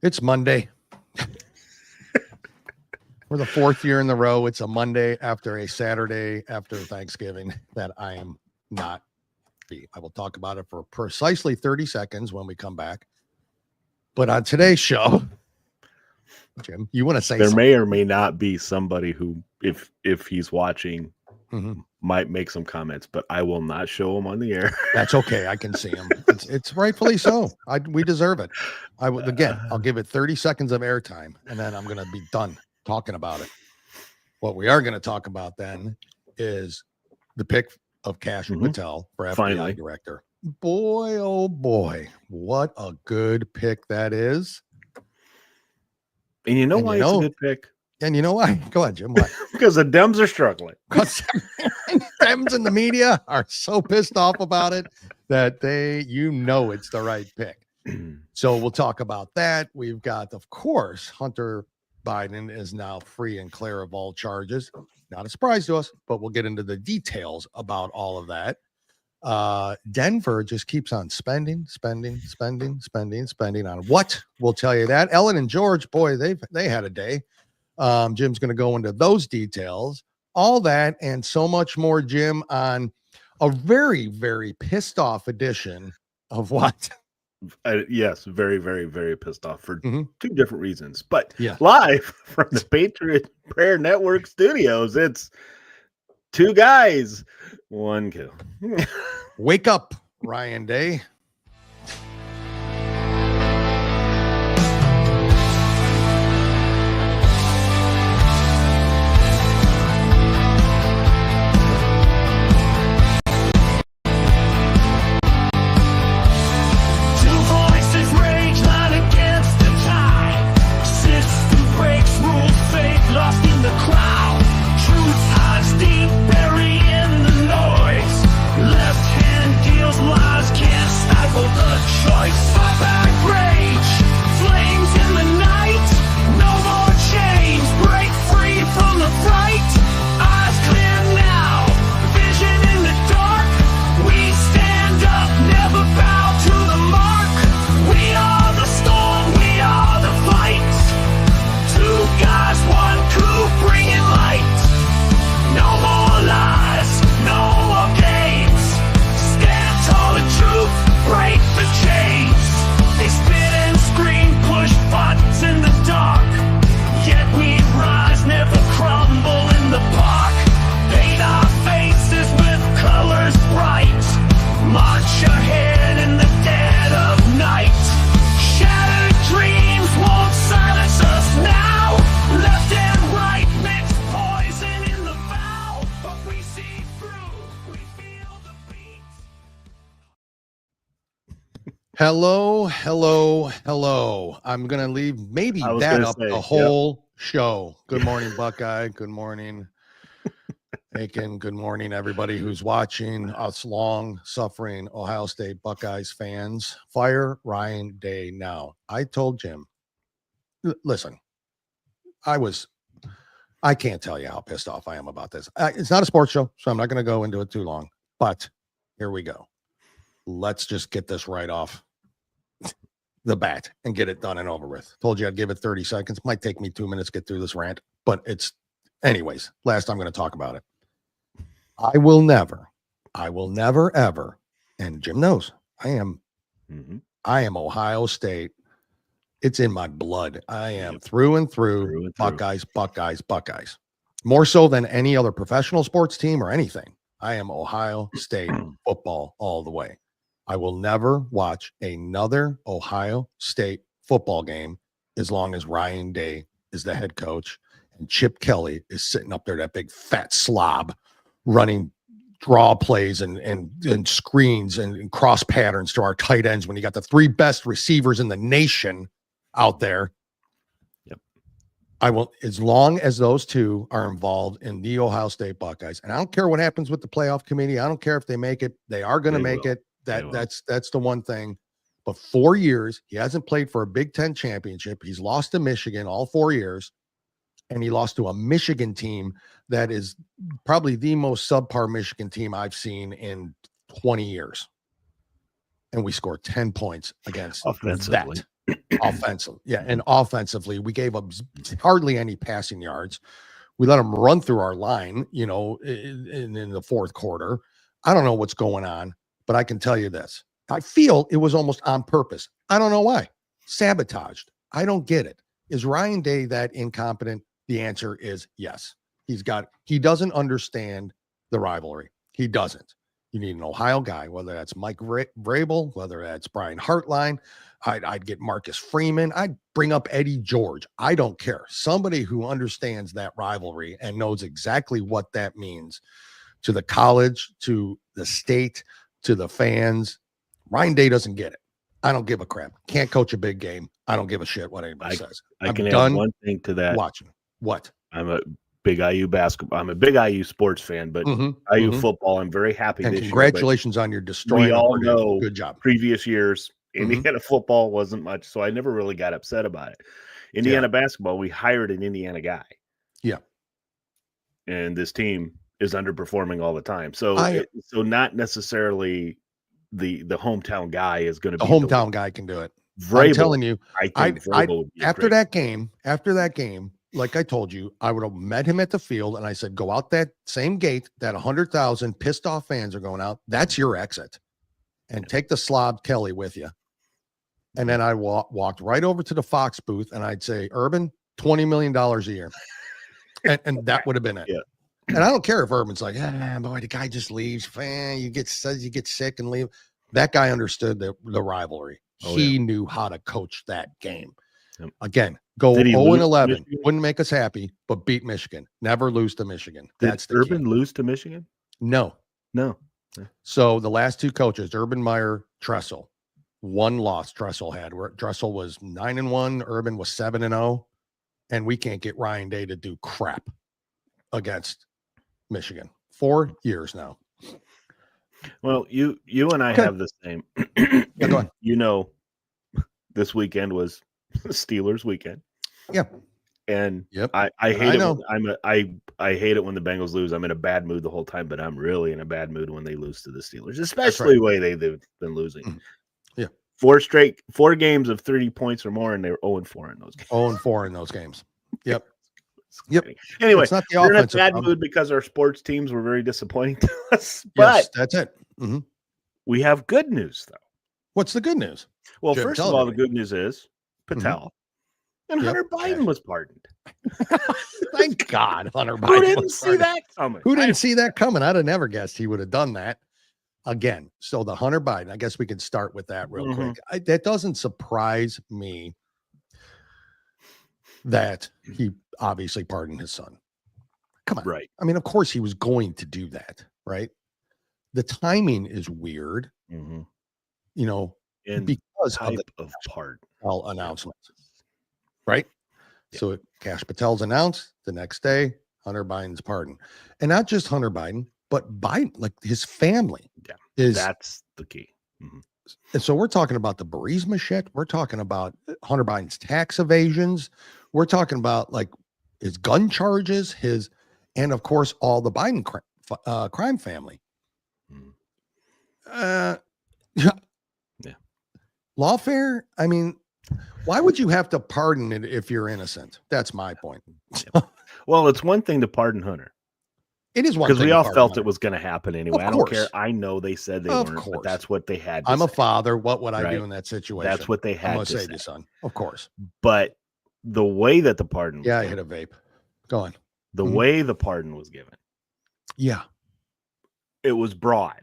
It's Monday. For the fourth year in the row, it's a Monday after a Saturday after Thanksgiving that I am not free. I will talk about it for precisely 30 seconds when we come back. But on today's show, Jim, you want to say there something? may or may not be somebody who, if he's watching, might make some comments, but I will not show him on the air. That's okay. I can see him. It's rightfully so. We deserve it. I'll give it 30 seconds of airtime, and then I'm going to be done talking about it. What we are going to talk about then is the pick of Kash Patel for F.B.I. director. Boy, oh boy, what a good pick that is. And you know why it's a good pick? And you know why? Go ahead, Jim. Why? Because the Dems are struggling. Dems in the media are so pissed off about it that it's the right pick. So we'll talk about that. We've got, of course, Hunter Biden is now free and clear of all charges. Not a surprise to us, but we'll get into the details about all of that. Denver just keeps on spending on what? We'll tell you that. Ellen and George, boy, they had a day. Jim's going to go into those details, all that, and so much more, Jim, on a very, very pissed off edition of what? Yes, very, very, very pissed off for two different reasons. But yeah, live from the Patriot Prayer Network studios, it's two guys, one kill. Wake up, Ryan Day. Hello. I'm going to leave maybe that up the whole show. Good morning, Buckeye. Good morning, Aiken. Good morning, everybody who's watching us long-suffering Ohio State Buckeyes fans. Fire Ryan Day now. I told Jim, listen, I can't tell you how pissed off I am about this. It's not a sports show, so I'm not going to go into it too long. But here we go. Let's just get this right off the bat and get it done and over with. Told you I'd give it 30 seconds. Might take me 2 minutes to get through this rant, but anyways, last I'm going to talk about it. I will never ever, and Jim knows I am Ohio State. It's in my blood. I am through and through Buckeyes. More so than any other professional sports team or anything. I am Ohio State football all the way. I will never watch another Ohio State football game as long as Ryan Day is the head coach and Chip Kelly is sitting up there, that big fat slob, running draw plays and screens and cross patterns to our tight ends when you got the three best receivers in the nation out there. Yep. I will, as long as those two are involved in the Ohio State Buckeyes, and I don't care what happens with the playoff committee. I don't care if they make it. They are going to make it. That's the one thing. But 4 years, he hasn't played for a Big Ten championship. He's lost to Michigan all 4 years, and he lost to a Michigan team that is probably the most subpar Michigan team I've seen in 20 years. And we scored 10 points against offensively. that. offensive. Yeah. And offensively, we gave up hardly any passing yards. We let them run through our line, in the fourth quarter. I don't know what's going on, but I can tell you this. I feel it was almost on purpose. I don't know why. Sabotaged. I don't get it. Is Ryan Day that incompetent? The answer is yes. He doesn't understand the rivalry. He doesn't. You need an Ohio guy, whether that's Mike Vrabel, whether that's Brian Hartline. I'd get Marcus Freeman. I'd bring up Eddie George. I don't care. Somebody who understands that rivalry and knows exactly what that means to the college, to the state, to the fans. Ryan Day doesn't get it. I don't give a crap. Can't coach a big game. I don't give a shit what anybody says. I can add one thing to that. Watching. What? I'm a big IU basketball. I'm a big IU sports fan, but IU football, I'm very happy and this congratulations year. On your destroying. We all know, good job. Previous years, Indiana football wasn't much, so I never really got upset about it. Indiana basketball, we hired an Indiana guy. Yeah. And this team is underperforming all the time. So so not necessarily the hometown guy is going to be the hometown guy can do it. Vrabel, I'm telling you, I think Vrabel would be after that game, like I told you, I would have met him at the field and I said, go out that same gate that 100,000 pissed off fans are going out. That's your exit. And take the slob Kelly with you. And then I walked right over to the Fox booth and I'd say, Urban, $20 million a year. And that would have been it. Yeah. And I don't care if Urban's like, boy, the guy just leaves. You get sick and leave. That guy understood the rivalry. He knew how to coach that game. Yep. Again, go 0-11. Wouldn't make us happy, but beat Michigan. Never lose to Michigan. That's the Urban lose to Michigan? No. So the last two coaches, Urban Meyer, Tressel, one loss Tressel had. Where Tressel was 9-1, Urban was 7-0, and we can't get Ryan Day to do crap against Michigan. 4 years now. Well, you and I have the same. Yeah, go on. This weekend was Steelers weekend. Yeah. And I hate it. I hate it when the Bengals lose. I'm in a bad mood the whole time, but I'm really in a bad mood when they lose to the Steelers, especially the way they've been losing. Yeah. 4 games of 30 points or more, and they were 0-4 in those games. 0-4 in those games. Yep. Anyway, it's not the we're in a bad mood because our sports teams were very disappointing to us. But yes, that's it. Mm-hmm. We have good news, though. What's the good news? Well, first of all, the good news is Patel and Hunter Biden was pardoned. Thank God, Hunter Biden. Who didn't see that coming? Who didn't see that coming? I'd have never guessed he would have done that. Again, so the Hunter Biden, I guess we can start with that real quick. That doesn't surprise me that he obviously pardoned his son. Come on. Right. I mean, of course he was going to do that, right? The timing is weird, and because of the pardon announcement, right? Yeah. So Kash Patel's announced the next day, Hunter Biden's pardon. And not just Hunter Biden, but Biden, like his family. Yeah, that's the key. And so we're talking about the Burisma shit. We're talking about Hunter Biden's tax evasions. We're talking about like his gun charges, and of course, all the Biden crime family. Yeah. Lawfare. I mean, why would you have to pardon it if you're innocent? That's my point. Well, it's one thing to pardon Hunter. It is one because we all felt it was going to happen anyway. I don't care. I know they said they weren't, course. But that's what they had. I'm a father. What would I do in that situation? That's what they had. I'm going to say to son. Of course. But the way that the pardon was I hit a vape. Go on. The way the pardon was given. Yeah. It was broad,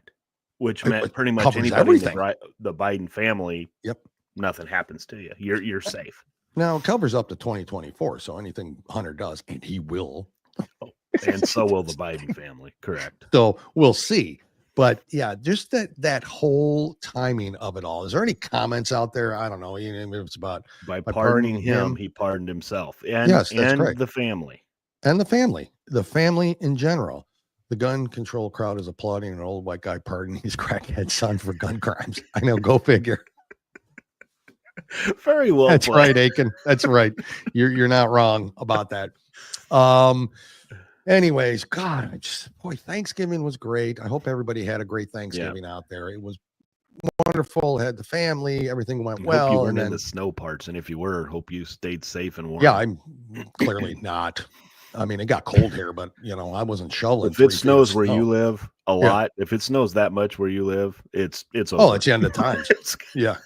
which meant pretty much anybody in the Biden family. Yep. Nothing happens to you. You're safe. Now it covers up to 2024. So anything Hunter does, and he will. And so will the Biden family. Correct. So we'll see. But yeah, just that whole timing of it all. Is there any comments out there? I don't know. It's about by pardoning him, he pardoned himself. And yes, that's correct. The family. And the family in general. The gun control crowd is applauding an old white guy pardoning his crackhead son for gun crimes. I know. Go figure. Very well. That's right, Aiken. That's right. You're not wrong about that. Anyways, God, Thanksgiving was great. I hope everybody had a great Thanksgiving out there. It was wonderful. Had the family, everything went well. Hope you weren't and then in the snow parts, and if you were, hope you stayed safe and warm. Yeah, I'm clearly not. I mean, it got cold here, but I wasn't shoveling. If it snows where you live a lot, if it snows that much where you live, it's over. Oh, it's the end of times. it's the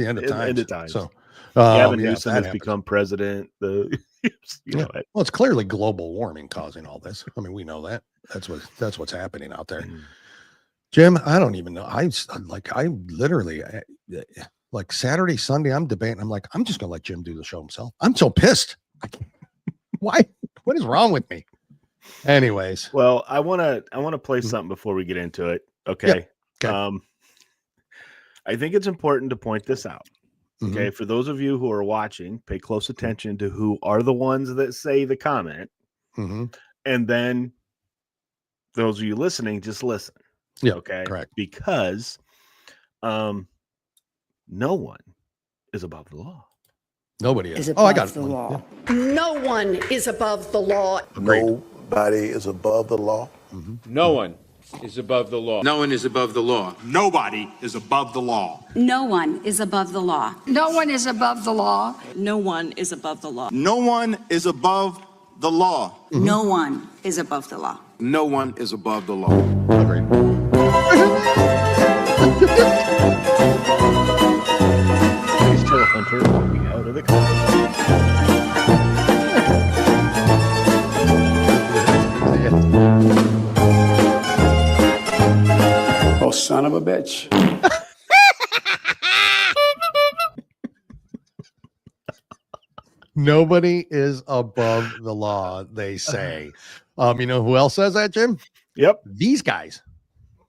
end of times. End of times. So Gavin Newsom has become president. Well, it's clearly global warming causing all this. I mean, we know that. That's what's happening out there. Jim, I don't even know. I literally like Saturday, Sunday, I'm debating. I'm like, I'm just gonna let Jim do the show himself. I'm so pissed. Why? What is wrong with me? Anyways, well, I want to play something before we get into it. Okay. Yep. Okay. I think it's important to point this out. Okay, for those of you who are watching, pay close attention to who are the ones that say the comment, and then those of you listening, just listen. Yeah. Okay. Correct. Because, no one is above the law. Nobody is. I got the law. Yeah. No one is above the law. Nobody is above the law. No one is above the law. No one is above the law. Nobody is above the law. No one is above the law. No one is above the law. No one is above the law. No one is above the law. No one is above the law. No one is above the law. Agreed. Please tell Hunter walking out of the car. Oh, son of a bitch. Nobody is above the law, they say. You know who else says that, Jim? Yep. These guys.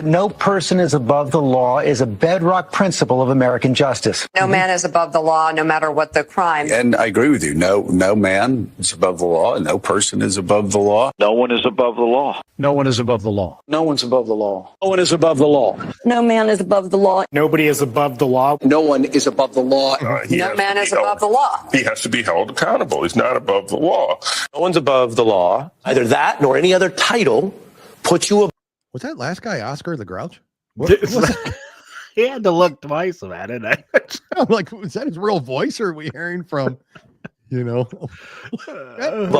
No person is above the law is a bedrock principle of American justice. No man is above the law, no matter what the crime. And I agree with you. No man is above the law. No person is above the law. No one is above the law. No one is above the law. No one's above the law. No one is above the law. No man is above the law. Nobody is above the law. No one is above the law. No man is above the law. He has to be held accountable. He's not above the law. No one's above the law. Either that nor any other title puts you above. Was that last guy Oscar the Grouch? He had to look twice at it. I'm like, is that his real voice, or are we hearing from, above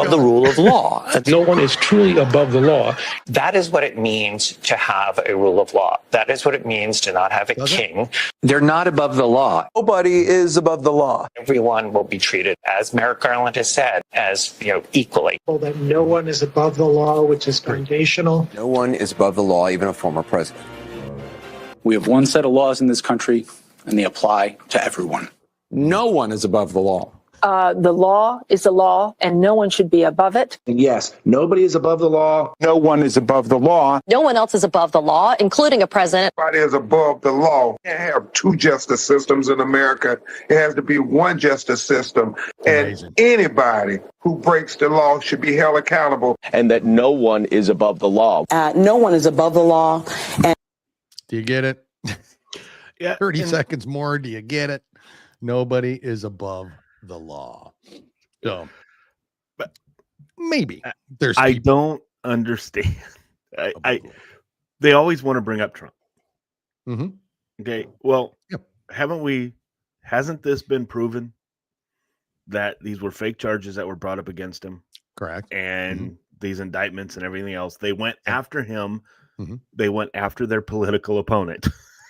the rule of law? No one is truly above the law. That is what it means to have a rule of law. That is what it means to not have a king. They're not above the law. Nobody is above the law. Everyone will be treated, as Merrick Garland has said, as equally. Well, that no one is above the law, which is foundational. No one is above the law, even a former president. We have one set of laws in this country, and they apply to everyone. No one is above the law. The law is the law, and no one should be above it. Yes, nobody is above the law. No one is above the law. No one else is above the law, including a president. Nobody is above the law. You can't have two justice systems in America. It has to be one justice system. Amazing. And anybody who breaks the law should be held accountable. And that no one is above the law. No one is above the law. And do you get it? Yeah. 30 seconds more. Do you get it? Nobody is above the law. So, but maybe there's. I don't understand. They always want to bring up Trump. Okay. Well, hasn't this been proven that these were fake charges that were brought up against him? Correct. And these indictments and everything else, they went after him. They went after their political opponent.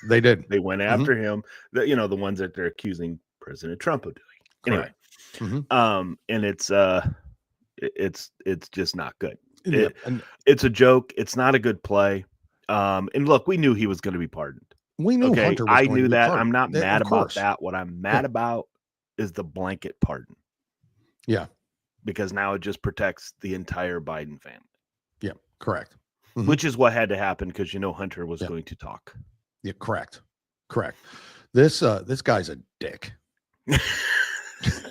They did. They went after him. The ones that they're accusing President Trump of doing. Anyway, and it's just not good. It's a joke. It's not a good play. And look, we knew he was going to be pardoned. We knew Hunter was I going knew to be that. pardoned. I'm not mad Of about course. that. What I'm mad about is the blanket pardon. Yeah. Because now it just protects the entire Biden family. Yeah. Correct. Which is what had to happen because Hunter was going to talk. Yeah. Correct. This guy's a dick.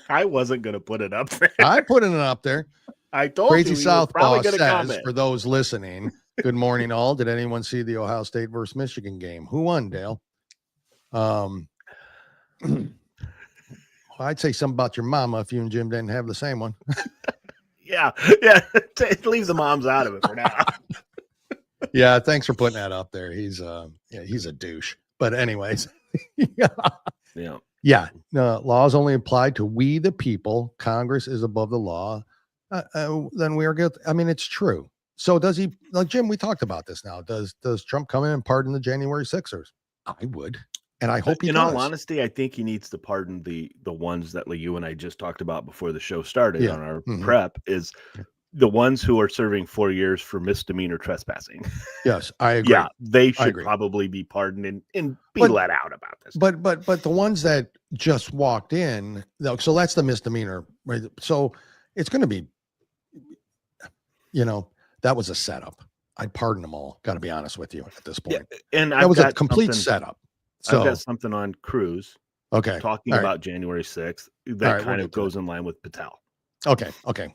I wasn't going to put it up there. I put it up there. I told Crazy you. Southpaw says, comment. for those listening, good morning all. Did anyone see the Ohio State versus Michigan game? Who won, Dale? I'd say something about your mama if you and Jim didn't have the same one. Yeah. Leave the moms out of it for now. Yeah, thanks for putting that up there. He's a douche. But anyways, Yeah. No, laws only applied to we the people. Congress is above the law. Then we are guilty. I mean, it's true. So does he, like Jim, we talked about this now. Does Trump come in and pardon the January 6ers? I would. And I hope he does. In all honesty, I think he needs to pardon the ones that like you and I just talked about before the show started on our prep is the ones who are serving 4 years for misdemeanor trespassing. Yes, I agree. Yeah, they should probably be pardoned and be let out about this. But the ones that just walked in, so that's the misdemeanor, right? So it's going to be, that was a setup. I'd pardon them all. Got to be honest with you at this point. Yeah, and that was a complete setup. So I've got something on Cruz. Okay. Talking about January 6th. That kind of goes in line with Patel. Okay.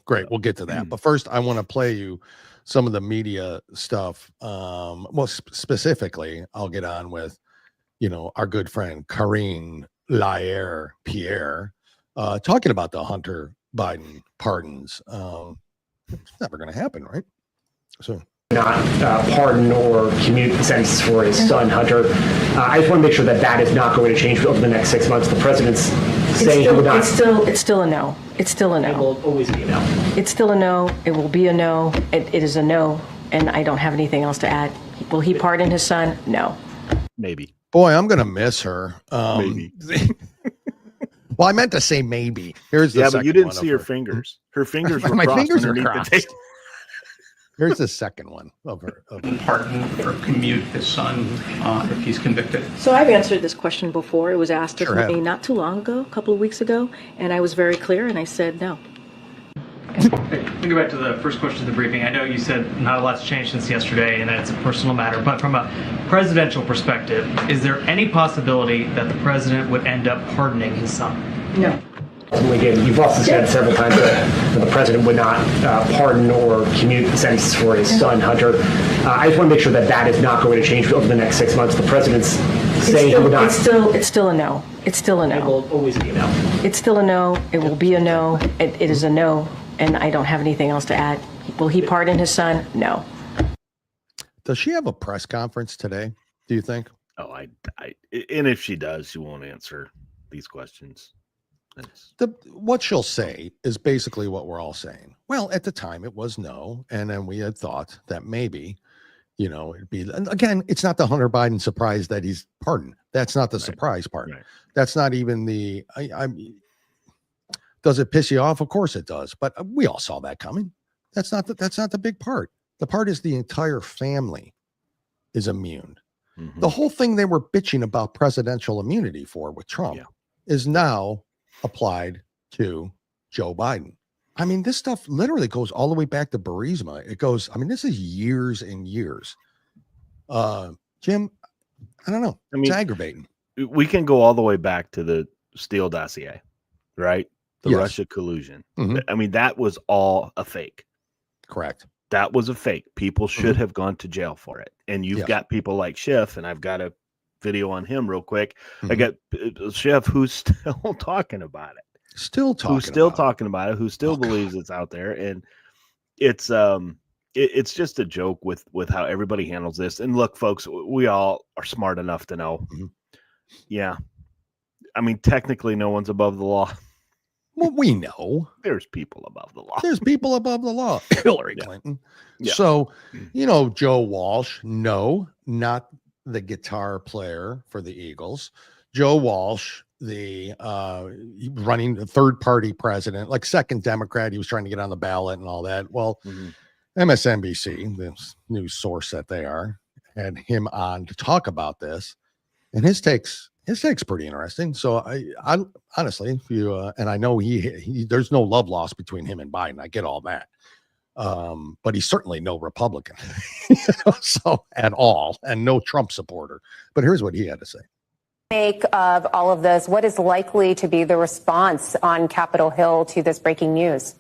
Great. We'll get to that. But first, I want to play you some of the media stuff. Specifically, I'll get on with, our good friend Karine Pierre talking about the Hunter Biden pardons. It's never going to happen, right? So. Not pardon or commute the sentences for his son, Hunter. I just want to make sure that is not going to change over the next 6 months. The president's saying he will not. It's still a no. It's still a no. It will always be a no. It's still a no. It will be a no. It is a no. And I don't have anything else to add. Will he pardon his son? No. Maybe. Boy, I'm going to miss her. Maybe. Well, I meant to say maybe. Here's the but you didn't see her fingers. Her fingers were my crossed fingers are underneath crossed. the table. Here's the second one of her. Pardon or commute his son if he's convicted. So I've answered this question before. It was asked of me have. not too long ago, a couple of weeks ago, and I was very clear, and I said no. Hey, let me go back to the first question of the briefing. I know you said not a lot's changed since yesterday and that it's a personal matter, but from a presidential perspective, is there any possibility that the president would end up pardoning his son? No. Again, you've also said several times that the president would not pardon or commute the sentences for his son, Hunter. I just want to make sure that is not going to change over the next 6 months. The president's saying he will not. It's still a no. It's still a no. It will always be a no. It's still a no. It will be a no. It is a no. And I don't have anything else to add. Will he pardon his son? No. Does she have a press conference today, do you think? Oh, and if she does, she won't answer these questions. What she'll say is basically what we're all saying. Well, at the time it was no. And then we had thought that maybe, it'd be, and again, it's not the Hunter Biden surprise that he's pardoned. That's not the surprise part. Right. That's not even the, does it piss you off? Of course it does. But we all saw that coming. That's not the big part. The part is the entire family is immune. Mm-hmm. The whole thing they were bitching about presidential immunity for with Trump is now applied to Joe Biden. I mean, this stuff literally goes all the way back to Burisma. It goes, this is years and years. Jim, I don't know. It's aggravating. We can go all the way back to the Steele dossier, right? The Russia collusion. Mm-hmm. That was all a fake. Correct. That was a fake. People should have gone to jail for it. And you've got people like Schiff, and I've got a video on him real quick. I got Schiff who's still talking about it. Who's still talking about it, who still believes it's out there. And it's just a joke with how everybody handles this. And look, folks, we all are smart enough to know. Mm-hmm. Yeah. Technically no one's above the law. Well, we know there's people above the law. There's people above the law. Hillary Clinton. Yeah. So, Joe Walsh, no, not the guitar player for the Eagles. Joe Walsh, the running the third party president, like second Democrat. He was trying to get on the ballot and all that. Well, MSNBC, the news source that they are, had him on to talk about this, and his take's pretty interesting. So I honestly, if you and I know he there's no love lost between him and Biden. I get all that. But he's certainly no Republican, so at all, and no Trump supporter. But here's what he had to say. Make of all of this, what is likely to be the response on Capitol Hill to this breaking news?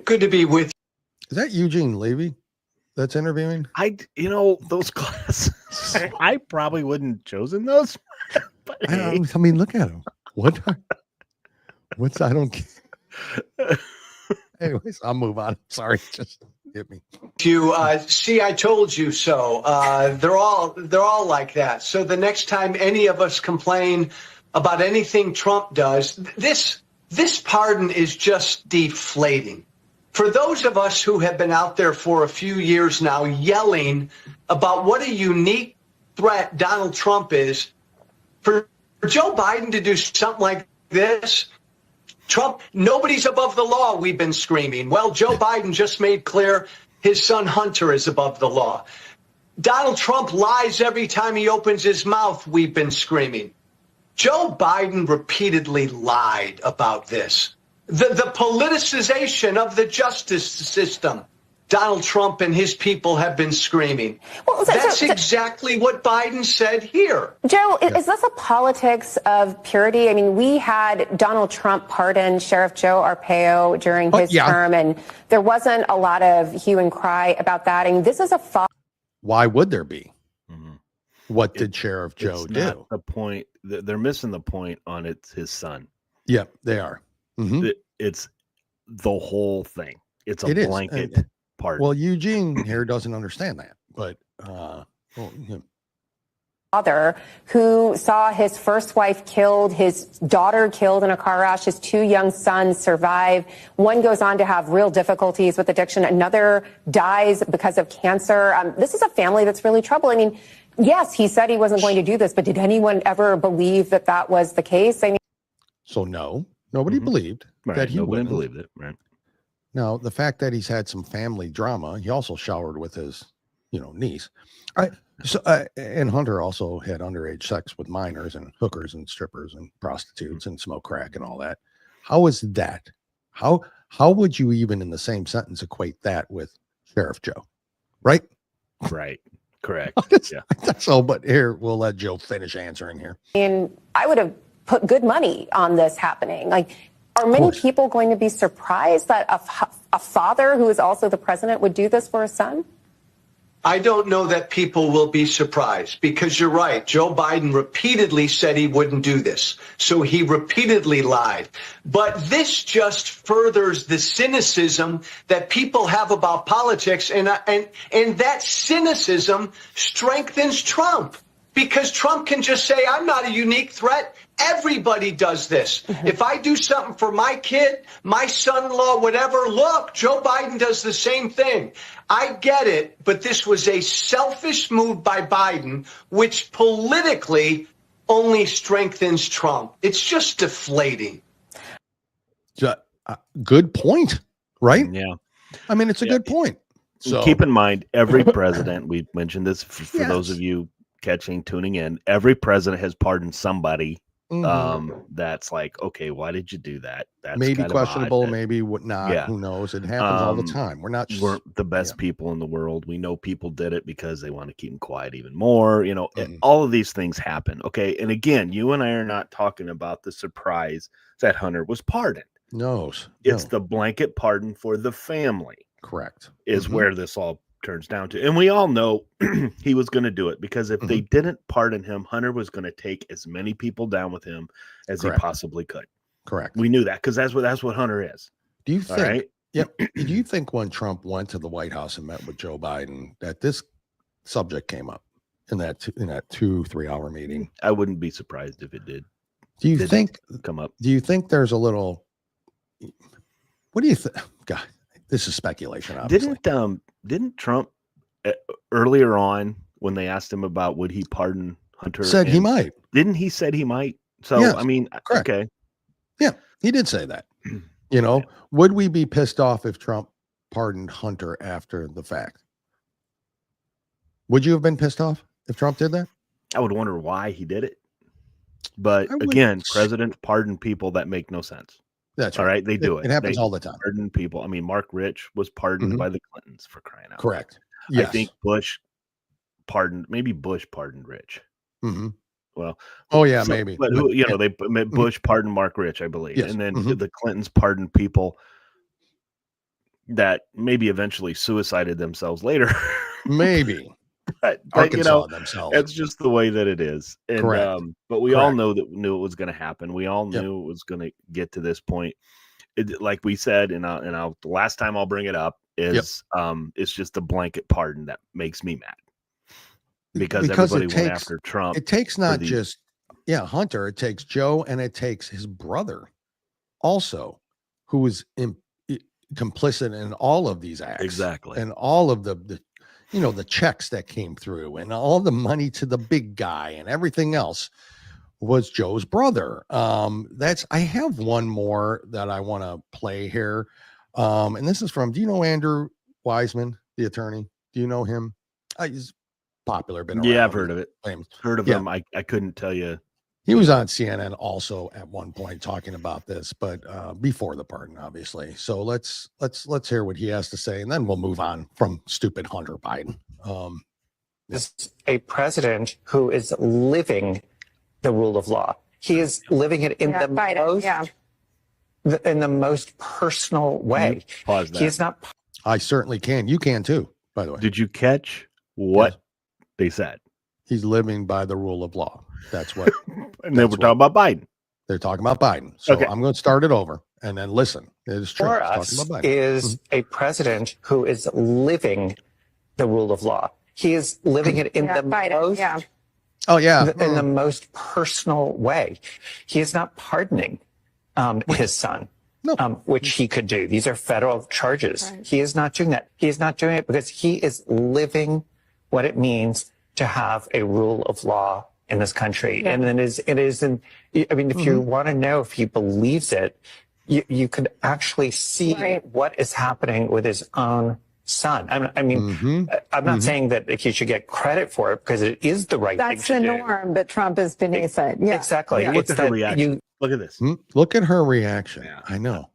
Good to be with you. Is that Eugene Levy that's interviewing? Those glasses. I probably wouldn't have chosen those. But look at him. What's I don't. Anyways, I'll move on. Sorry, just Hit me. You see, I told you so. They're all like that. So the next time any of us complain about anything Trump does, this pardon is just deflating. For those of us who have been out there for a few years now yelling about what a unique threat Donald Trump is, for Joe Biden to do something like this, Trump, nobody's above the law, we've been screaming. Well, Joe Biden just made clear his son Hunter is above the law. Donald Trump lies every time he opens his mouth, we've been screaming. Joe Biden repeatedly lied about this. The politicization of the justice system, Donald Trump and his people have been screaming. Well, that's exactly what Biden said here. Joe, is this a politics of purity? I mean, we had Donald Trump pardon Sheriff Joe Arpaio during his term, and there wasn't a lot of hue and cry about that. I mean, this is a Why would there be? What did Sheriff Joe do? Not the point. They're missing the point on it's his son. Yeah, they are. It's the whole thing. It's a blanket pardon. Well, Eugene here doesn't understand that, but father who saw his first wife killed, his daughter killed in a car crash, his two young sons survive. One goes on to have real difficulties with addiction. Another dies because of cancer. This is a family that's really troubled. I mean, yes, he said he wasn't going to do this, but did anyone ever believe that that was the case? I mean, so no, nobody believed that he nobody wouldn't. believed it. Right. Now, the fact that he's had some family drama, he also showered with his, niece. And Hunter also had underage sex with minors and hookers and strippers and prostitutes and smoke crack and all that. How is that? How would you even in the same sentence equate that with Sheriff Joe? Right? Right. Correct. Yeah. So, but here, we'll let Joe finish answering here. And I would have put good money on this happening. Like, are many people going to be surprised that a father who is also the president would do this for his son? I don't know that people will be surprised because you're right. Joe Biden repeatedly said he wouldn't do this. So he repeatedly lied. But this just furthers the cynicism that people have about politics. And that cynicism strengthens Trump because Trump can just say, I'm not a unique threat. Everybody does this. If I do something for my kid, my son-in-law, whatever, look, Joe Biden does the same thing. I get it, but this was a selfish move by Biden, which politically only strengthens Trump. It's just deflating. Good point, right? Yeah. I mean, it's a good point. So keep in mind, every president, we mentioned this for those of you tuning in, every president has pardoned somebody. That's like, okay, why did you do that? That's maybe questionable, maybe what not. Yeah. Who knows? It happens all the time. We're the best people in the world. We know people did it because they want to keep them quiet even more. All of these things happen. Okay, and again, you and I are not talking about the surprise that Hunter was pardoned. No, it's the blanket pardon for the family. Correct. Is where this all turns down to. And we all know he was going to do it because if they didn't pardon him, Hunter was going to take as many people down with him as he possibly could. Correct. We knew that because that's what Hunter is. Do you think? Right? Yeah. Do you think when Trump went to the White House and met with Joe Biden that this subject came up in that 2-3 hour meeting? I wouldn't be surprised if it did. Do you think come up? Do you think there's a little? What do you think? God, this is speculation. Obviously. Didn't Trump earlier on when they asked him about would he pardon Hunter said he might? Didn't he said he might? So yes, I mean, correct. Okay, yeah, he did say that. Would we be pissed off if Trump pardoned Hunter after the fact? Would you have been pissed off if Trump did that? I would wonder why he did it. But again, presidents pardon people that make no sense. That's all right. They do it. It happens all the time. Pardon people. I mean, Mark Rich was pardoned by the Clintons for crying out. Correct. Yes. I think Bush pardoned Rich. Well, maybe. But Bush pardoned Mark Rich, I believe, and then the Clintons pardoned people that maybe eventually suicided themselves later. Maybe. But themselves. It's just the way that it is. And but we all knew it was going to happen. We all knew it was going to get to this point. Like we said, and the last time I'll bring it up, is it's just a blanket pardon that makes me mad. Because everybody went after Trump. It takes not just Hunter, it takes Joe, and it takes his brother also, who was complicit in all of these acts. Exactly. And all of the checks that came through and all the money to the big guy and everything else was Joe's brother. I have one more that I want to play here. And this is from, do you know Andrew Wiseman, the attorney? Do you know him? He's popular, been around. Yeah, I've heard of it. Famous. Heard of him. I couldn't tell you. He was on CNN also at one point talking about this, but before the pardon, obviously. So let's hear what he has to say, and then we'll move on from stupid Hunter Biden. This is a president who is living the rule of law. He is living it in the most personal way. Pause that. He is not. I certainly can. You can too, by the way. Did you catch what they said? He's living by the rule of law. That's what. And then we're talking about Biden. They're talking about Biden. So I'm going to start it over and then listen. It is true. For us is a president who is living the rule of law. He is living it in the most. In the most personal way. He is not pardoning his son, which he could do. These are federal charges. Right. He is not doing that. He is not doing it because he is living what it means to have a rule of law in this country. And then if you want to know if he believes it, you could actually see what is happening with his own son. I'm not saying that he should get credit for it because it is the right thing to do. That's the norm, but Trump is beneath it. Yeah. Exactly. Look at her reaction. Look at this. Look at her reaction. Yeah. I know.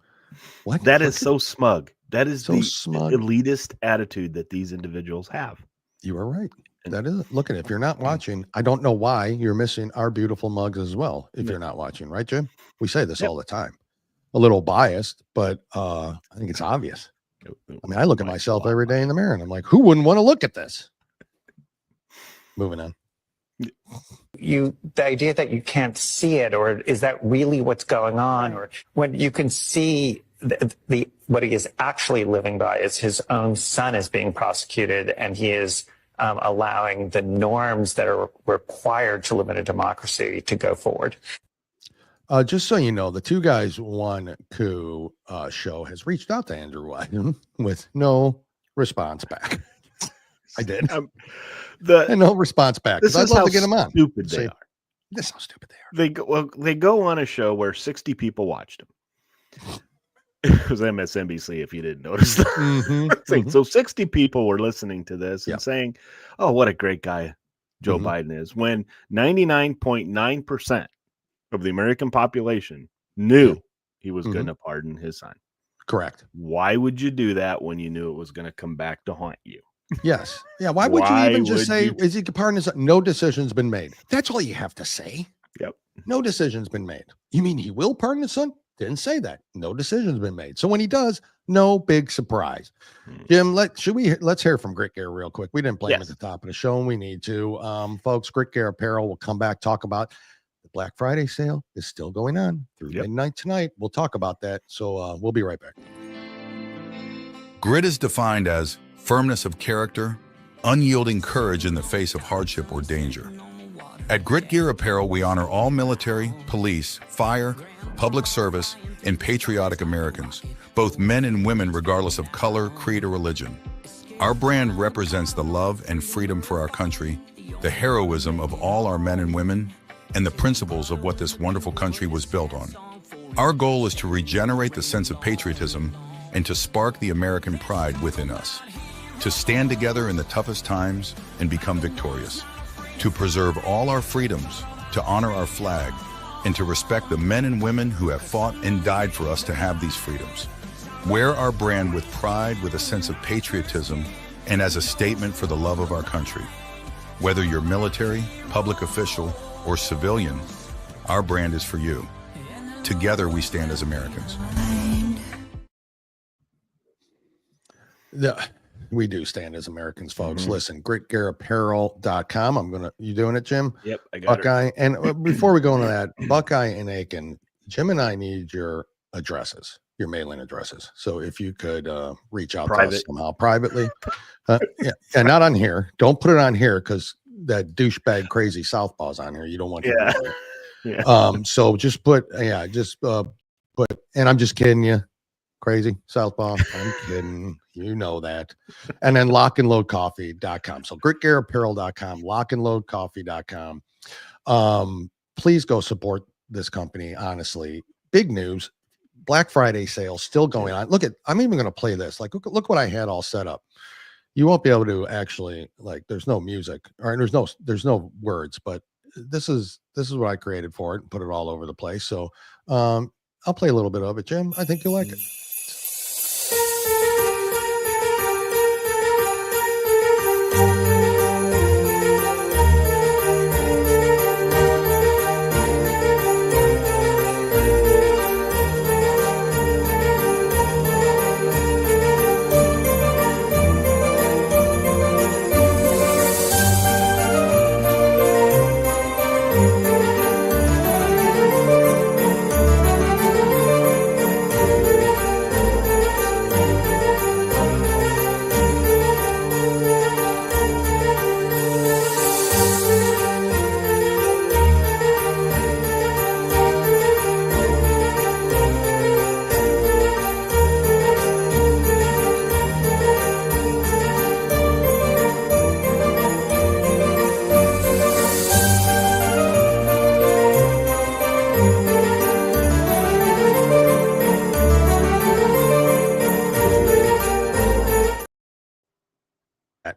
What? That is so smug. That is so the smug elitist attitude that these individuals have. You are right. That is. Look at it. If you're not watching, I don't know why you're missing our beautiful mugs as well. If you're not watching, right, Jim? We say this all the time. A little biased, but I think it's obvious. I mean, I look at myself every day in the mirror and I'm like, who wouldn't want to look at this? Moving on. The idea that you can't see it, or is that really what's going on? Or when you can see what he is actually living by is his own son is being prosecuted, and he is allowing the norms that are required to live in a democracy to go forward. Just so you know, the Two Guys One Coup show has reached out to Andrew Wyden with no response back. I did. And no response back. I'd love to get him on. Stupid they are. This is how stupid they are. They go on a show where 60 people watched him. It was MSNBC, if you didn't notice that. So 60 people were listening to this and saying, oh, what a great guy Joe Biden is, when 99.9% of the American population knew he was going to pardon his son. Correct. Why would you do that when you knew it was going to come back to haunt you? Yes. Yeah. Why would you even just say, is he pardon his son? No decision's been made. That's all you have to say. Yep. No decision's been made. You mean he will pardon his son? Didn't say that. No decision's been made. So when he does, no big surprise. Jim, let's hear from Grit Gear real quick. We didn't play him at the top of the show, and we need to. Folks, Grit Gear Apparel will come back, talk about the Black Friday sale is still going on through midnight tonight. We'll talk about that. So we'll be right back. Grit is defined as firmness of character, unyielding courage in the face of hardship or danger. At Grit Gear Apparel, we honor all military, police, fire, public service, and patriotic Americans, both men and women regardless of color, creed, or religion. Our brand represents the love and freedom for our country, the heroism of all our men and women, and the principles of what this wonderful country was built on. Our goal is to regenerate the sense of patriotism and to spark the American pride within us, to stand together in the toughest times and become victorious, to preserve all our freedoms, to honor our flag, and to respect the men and women who have fought and died for us to have these freedoms. Wear our brand with pride, with a sense of patriotism, and as a statement for the love of our country. Whether you're military, public official, or civilian, our brand is for you. Together we stand as Americans. We do stand as Americans, folks. Listen, gritgearapparel.com. You doing it, Jim? Yep, I got Buckeye. And before we go into that, Buckeye and Aiken, Jim and I need your addresses. your mailing addresses. So if you could reach out to us Private. somehow privately, and not on here. Don't put it on here because that douchebag crazy Southpaw's on here. You don't want him to know it. Yeah. So just put, put, and I'm just kidding you, crazy Southpaw. I'm kidding. You know that. And then lockandloadcoffee.com. So gritgearapparel.com, lockandloadcoffee.com. Please go support this company. Honestly, big news. Black Friday sale still going on. Look at, I'm even going to play this. Like, look what I had all set up. You won't be able to actually, like, there's no music or there's no words, but this is what I created for it and put it all over the place. So I'll play a little bit of it, Jim. I think you'll like it.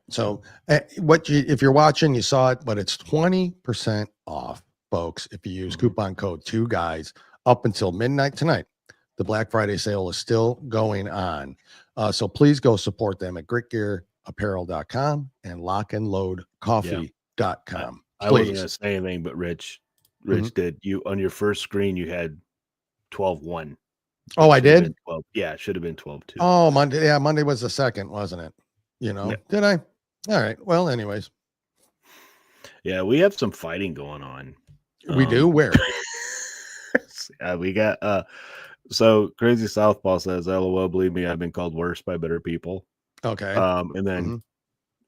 So if you're watching, you saw it, but it's 20% off, folks. If you use coupon code 2guys up until midnight tonight, the Black Friday sale is still going on. So please go support them at gritgearapparel.com and lockandloadcoffee.com. I wasn't going to say anything, but Rich did. You on your first screen, you had 12-1. Oh, I did? 12. Yeah, it should have been 12-2. Oh, Monday. Yeah, Monday was the second, wasn't it? Did I? All right. Well, anyways. Yeah, we have some fighting going on. We do? Where? We got so Crazy Southpaw says, LOL, believe me, I've been called worse by better people. Okay. And then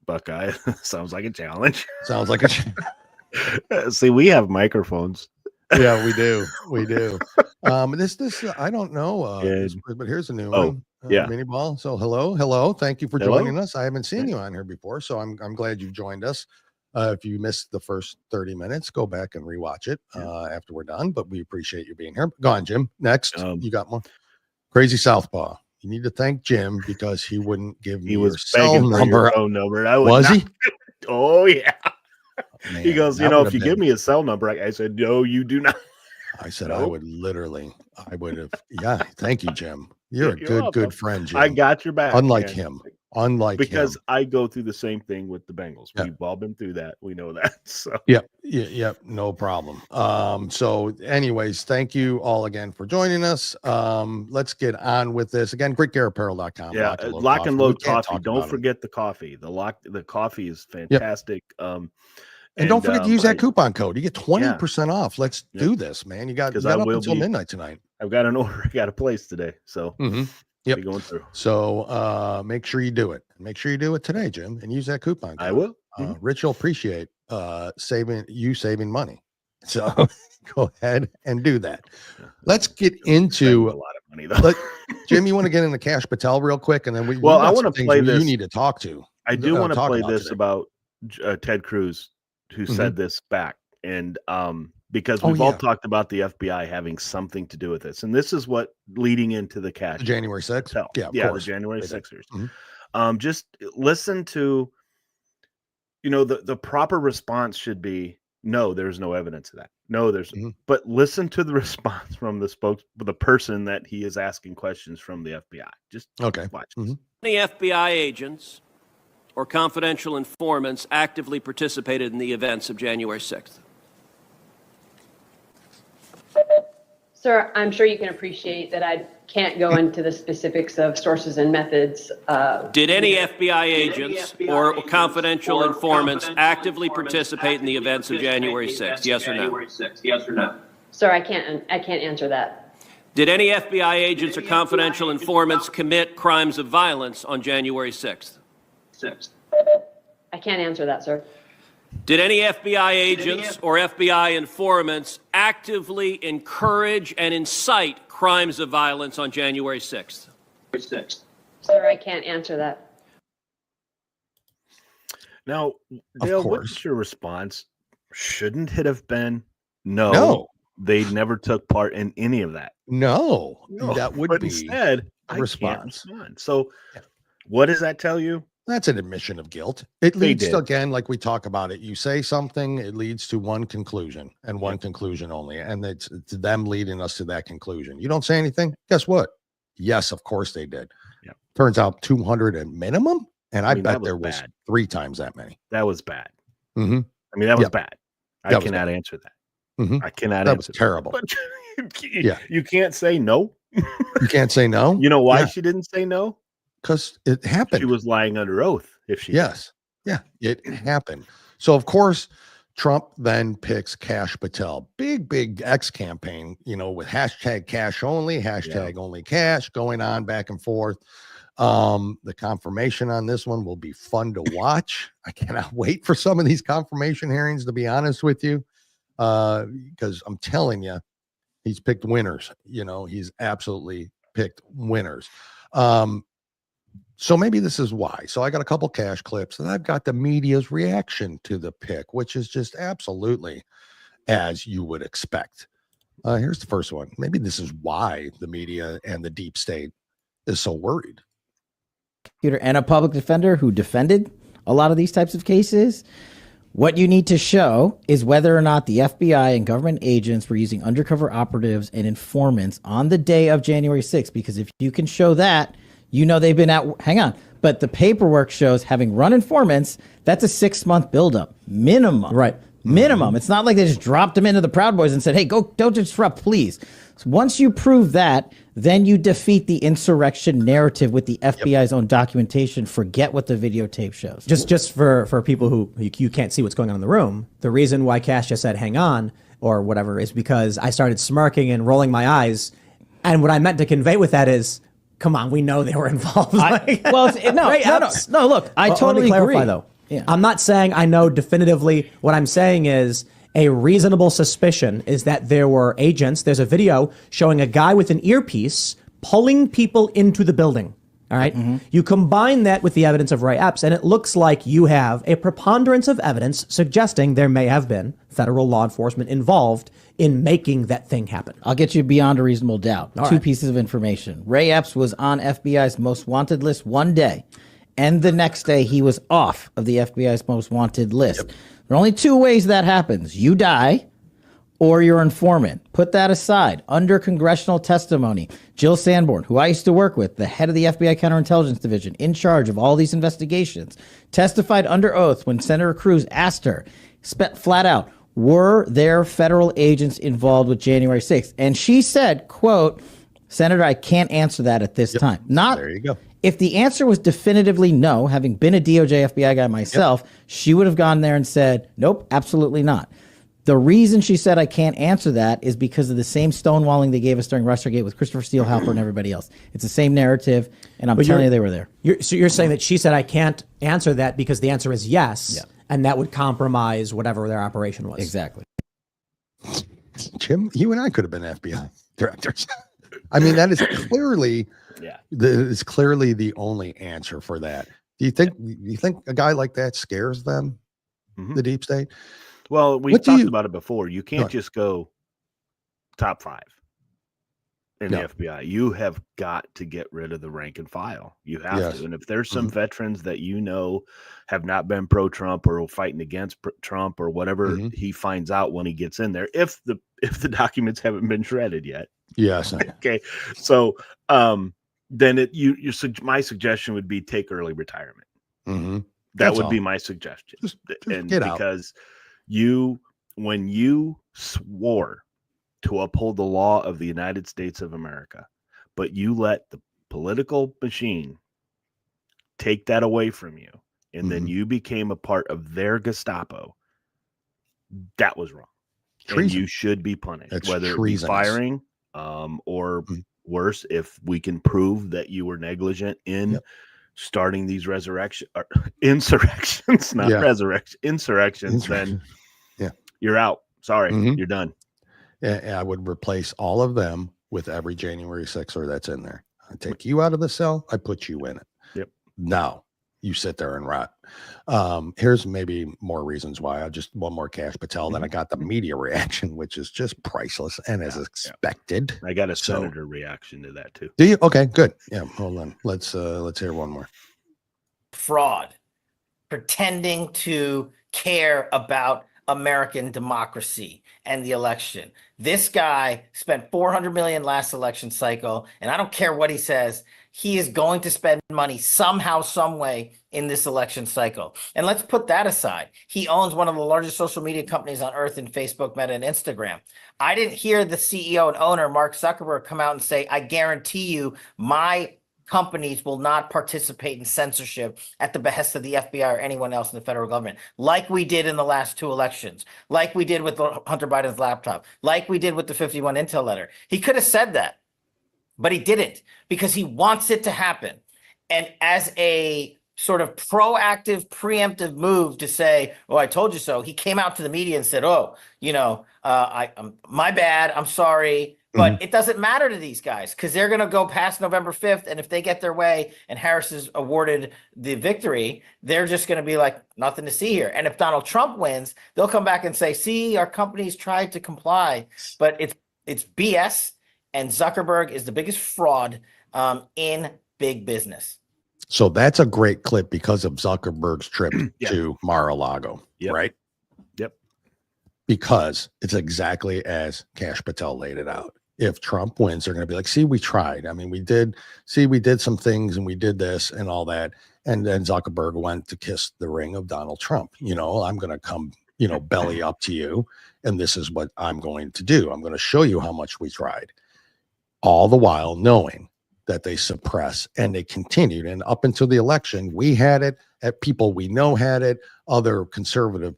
Buckeye sounds like a challenge. Sounds like a See, we have microphones. Yeah, we do. We do. This I don't know, but here's a new one. Mini ball. So hello. Thank you for joining us. I haven't seen you on here before, so I'm glad you've joined us. If you missed the first 30 minutes, go back and rewatch it after we're done. But we appreciate you being here. Go on, Jim. Next, you got more. Crazy Southpaw. You need to thank Jim because he wouldn't give me your cell number. Phone number. Was he? Oh yeah. Man, he goes, if you give me a cell number, I said, no, you do not. I said, I would have. Yeah. Thank you, Jim. You're a good friend, Jim. I got your back. Unlike him. Because I go through the same thing with the Bengals. We've all been through that. We know that. So Yep. No problem. So anyways, thank you all again for joining us. Let's get on with this. Again, gritgearapparel.com. Yeah, lock and load coffee. Don't forget the coffee. The coffee is fantastic. Yep. And don't forget to use that coupon code. You get 20% off. Let's do this, man. You got up until midnight tonight. I've got an order. I got a place today. So Yep. Going through. So make sure you do it. Make sure you do it today, Jim, and use that coupon code. I will. Rich will appreciate saving money. So go ahead and do that. Let's get into a lot of money though. Jim, you want to get into Kash Patel real quick, and then I want to play this. You need to talk to. I do want to play this about Ted Cruz, who said this back, and because we've all talked about the FBI having something to do with this, and this is what leading into the Kash January 6th. The January 6ers. Just listen to, the proper response should be no. There's no evidence of that. No, there's. But listen to the response from the person that he is asking questions from the FBI. Just watch. Any FBI agents or confidential informants actively participated in the events of January 6th? Sir, I'm sure you can appreciate that I can't go into the specifics of sources and methods. Did any FBI agents or confidential informants actively participate in the events of January 6th? Yes or no? Sir, I can't answer that. Did any FBI agents or confidential informants commit crimes of violence on January 6th? I can't answer that, sir. Did any FBI agents or FBI informants actively encourage and incite crimes of violence on January 6th? Sir, I can't answer that. Now, Dale, what's your response? Shouldn't it have been no? They never took part in any of that. No, that would but be instead a response. So, what does that tell you? That's an admission of guilt. It leads to, again, like we talk about it. You say something, it leads to one conclusion and one conclusion only, and it's them leading us to that conclusion. You don't say anything. Guess what? Yes, of course they did. Yep. Turns out 200 at minimum, and I bet there was bad. 3 times that many. That was bad. Mm-hmm. I mean, that was bad. I cannot answer that. Mm-hmm. I cannot. That was terrible. But you can't say no. You can't say no. You know why she didn't say no? Because it happened. She was lying under oath. If she it happened. So of course, Trump then picks Kash Patel, big X campaign, with hashtag cash only, hashtag only cash, going on back and forth. The confirmation on this one will be fun to watch. I cannot wait for some of these confirmation hearings, to be honest with you, because I'm telling you, he's picked winners. He's absolutely picked winners. So maybe this is why. So I got a couple cash clips, and I've got the media's reaction to the pick, which is just absolutely as you would expect. Here's the first one. Maybe this is why the media and the deep state is so worried. And a public defender who defended a lot of these types of cases. What you need to show is whether or not the FBI and government agents were using undercover operatives and informants on the day of January 6th, because if you can show that, they've been out. Hang on. But the paperwork shows having run informants, that's a 6-month buildup minimum. Right. Minimum. It's not like they just dropped them into the Proud Boys and said, hey, go, don't disrupt, please. So once you prove that, then you defeat the insurrection narrative with the FBI's own documentation. Forget what the videotape shows. Just for people who you can't see what's going on in the room, the reason why Kash just said hang on or whatever is because I started smirking and rolling my eyes. And what I meant to convey with that is, come on, we know they were involved. No, look, I totally clarify, agree. Though. Yeah. I'm not saying I know definitively. What I'm saying is a reasonable suspicion is that there were agents. There's a video showing a guy with an earpiece pulling people into the building. All right. Mm-hmm. You combine that with the evidence of Ray Epps, and it looks like you have a preponderance of evidence suggesting there may have been federal law enforcement involved in making that thing happen. I'll get you beyond a reasonable doubt. All Two right. pieces of information. Ray Epps was on FBI's most wanted list one day, and the next day he was off of the FBI's most wanted list. Yep. There are only 2 ways that happens. You die, or your informant. Put that aside. Under congressional testimony, Jill Sanborn, who I used to work with, the head of the FBI Counterintelligence Division, in charge of all these investigations, testified under oath when Senator Cruz asked her, flat out, were there federal agents involved with January 6th? And she said, quote, Senator, I can't answer that at this time. There you go. If the answer was definitively no, having been a DOJ FBI guy myself, she would have gone there and said, nope, absolutely not. The reason she said I can't answer that is because of the same stonewalling they gave us during Russiagate with Christopher Steele, Halper, and everybody else. It's the same narrative, and I'm telling you they were there. So you're saying that she said I can't answer that because the answer is yes, and that would compromise whatever their operation was. Exactly. Jim, you and I could have been FBI directors. I mean, that is clearly the only answer for that. Do you think a guy like that scares them, the deep state? Well, we talked about it before. You can't just go top 5 in the FBI. You have got to get rid of the rank and file. You have to. And if there's some veterans that have not been pro-Trump or fighting against Trump or whatever he finds out when he gets in there, if the documents haven't been shredded yet. Yes. Okay. So then my suggestion would be take early retirement. Mm-hmm. That would be my suggestion. Just and get out. Because when you swore to uphold the law of the United States of America, but you let the political machine take that away from you, and then you became a part of their Gestapo, that was wrong. Treason. And you should be punished. That's whether treasonous. it be firing, or worse, if we can prove that you were negligent in starting these insurrections, not resurrection, insurrections, then you're out. Sorry, you're done. I would replace all of them with every January 6er that's in there. I take you out of the cell, I put you in it. Yep. Now you sit there and rot. Here's maybe more reasons why. I just one more Kash Patel. Then I got the media reaction, which is just priceless and as expected. I got a senator reaction to that too. Do you? Okay, good. Yeah, hold on. Let's hear one more. Fraud, pretending to care about American democracy and the election. This guy spent $400 million last election cycle, and I don't care what he says. He is going to spend money somehow, some way in this election cycle. And let's put that aside. He owns one of the largest social media companies on earth in Facebook, Meta, and Instagram. I didn't hear the CEO and owner, Mark Zuckerberg, come out and say, I guarantee you my companies will not participate in censorship at the behest of the FBI or anyone else in the federal government, like we did in the last 2 elections, like we did with Hunter Biden's laptop, like we did with the 51 Intel letter. He could have said that, but he didn't, because he wants it to happen. And as a sort of proactive, preemptive move to say, oh, I told you so, he came out to the media and said, oh, my bad, I'm sorry. But it doesn't matter to these guys, because they're going to go past November 5th. And if they get their way and Harris is awarded the victory, they're just going to be like, nothing to see here. And if Donald Trump wins, they'll come back and say, see, our companies tried to comply, but it's BS. And Zuckerberg is the biggest fraud in big business. So that's a great clip because of Zuckerberg's trip to Mar-a-Lago, right? Yep. Because it's exactly as Kash Patel laid it out. If Trump wins, they're going to be like, see, we tried. I mean, we did some things and we did this and all that. And then Zuckerberg went to kiss the ring of Donald Trump. I'm going to come, belly up to you. And this is what I'm going to do. I'm going to show you how much we tried. All the while knowing that they suppress and they continued. And up until the election, we had it. At people we know had it. Other conservative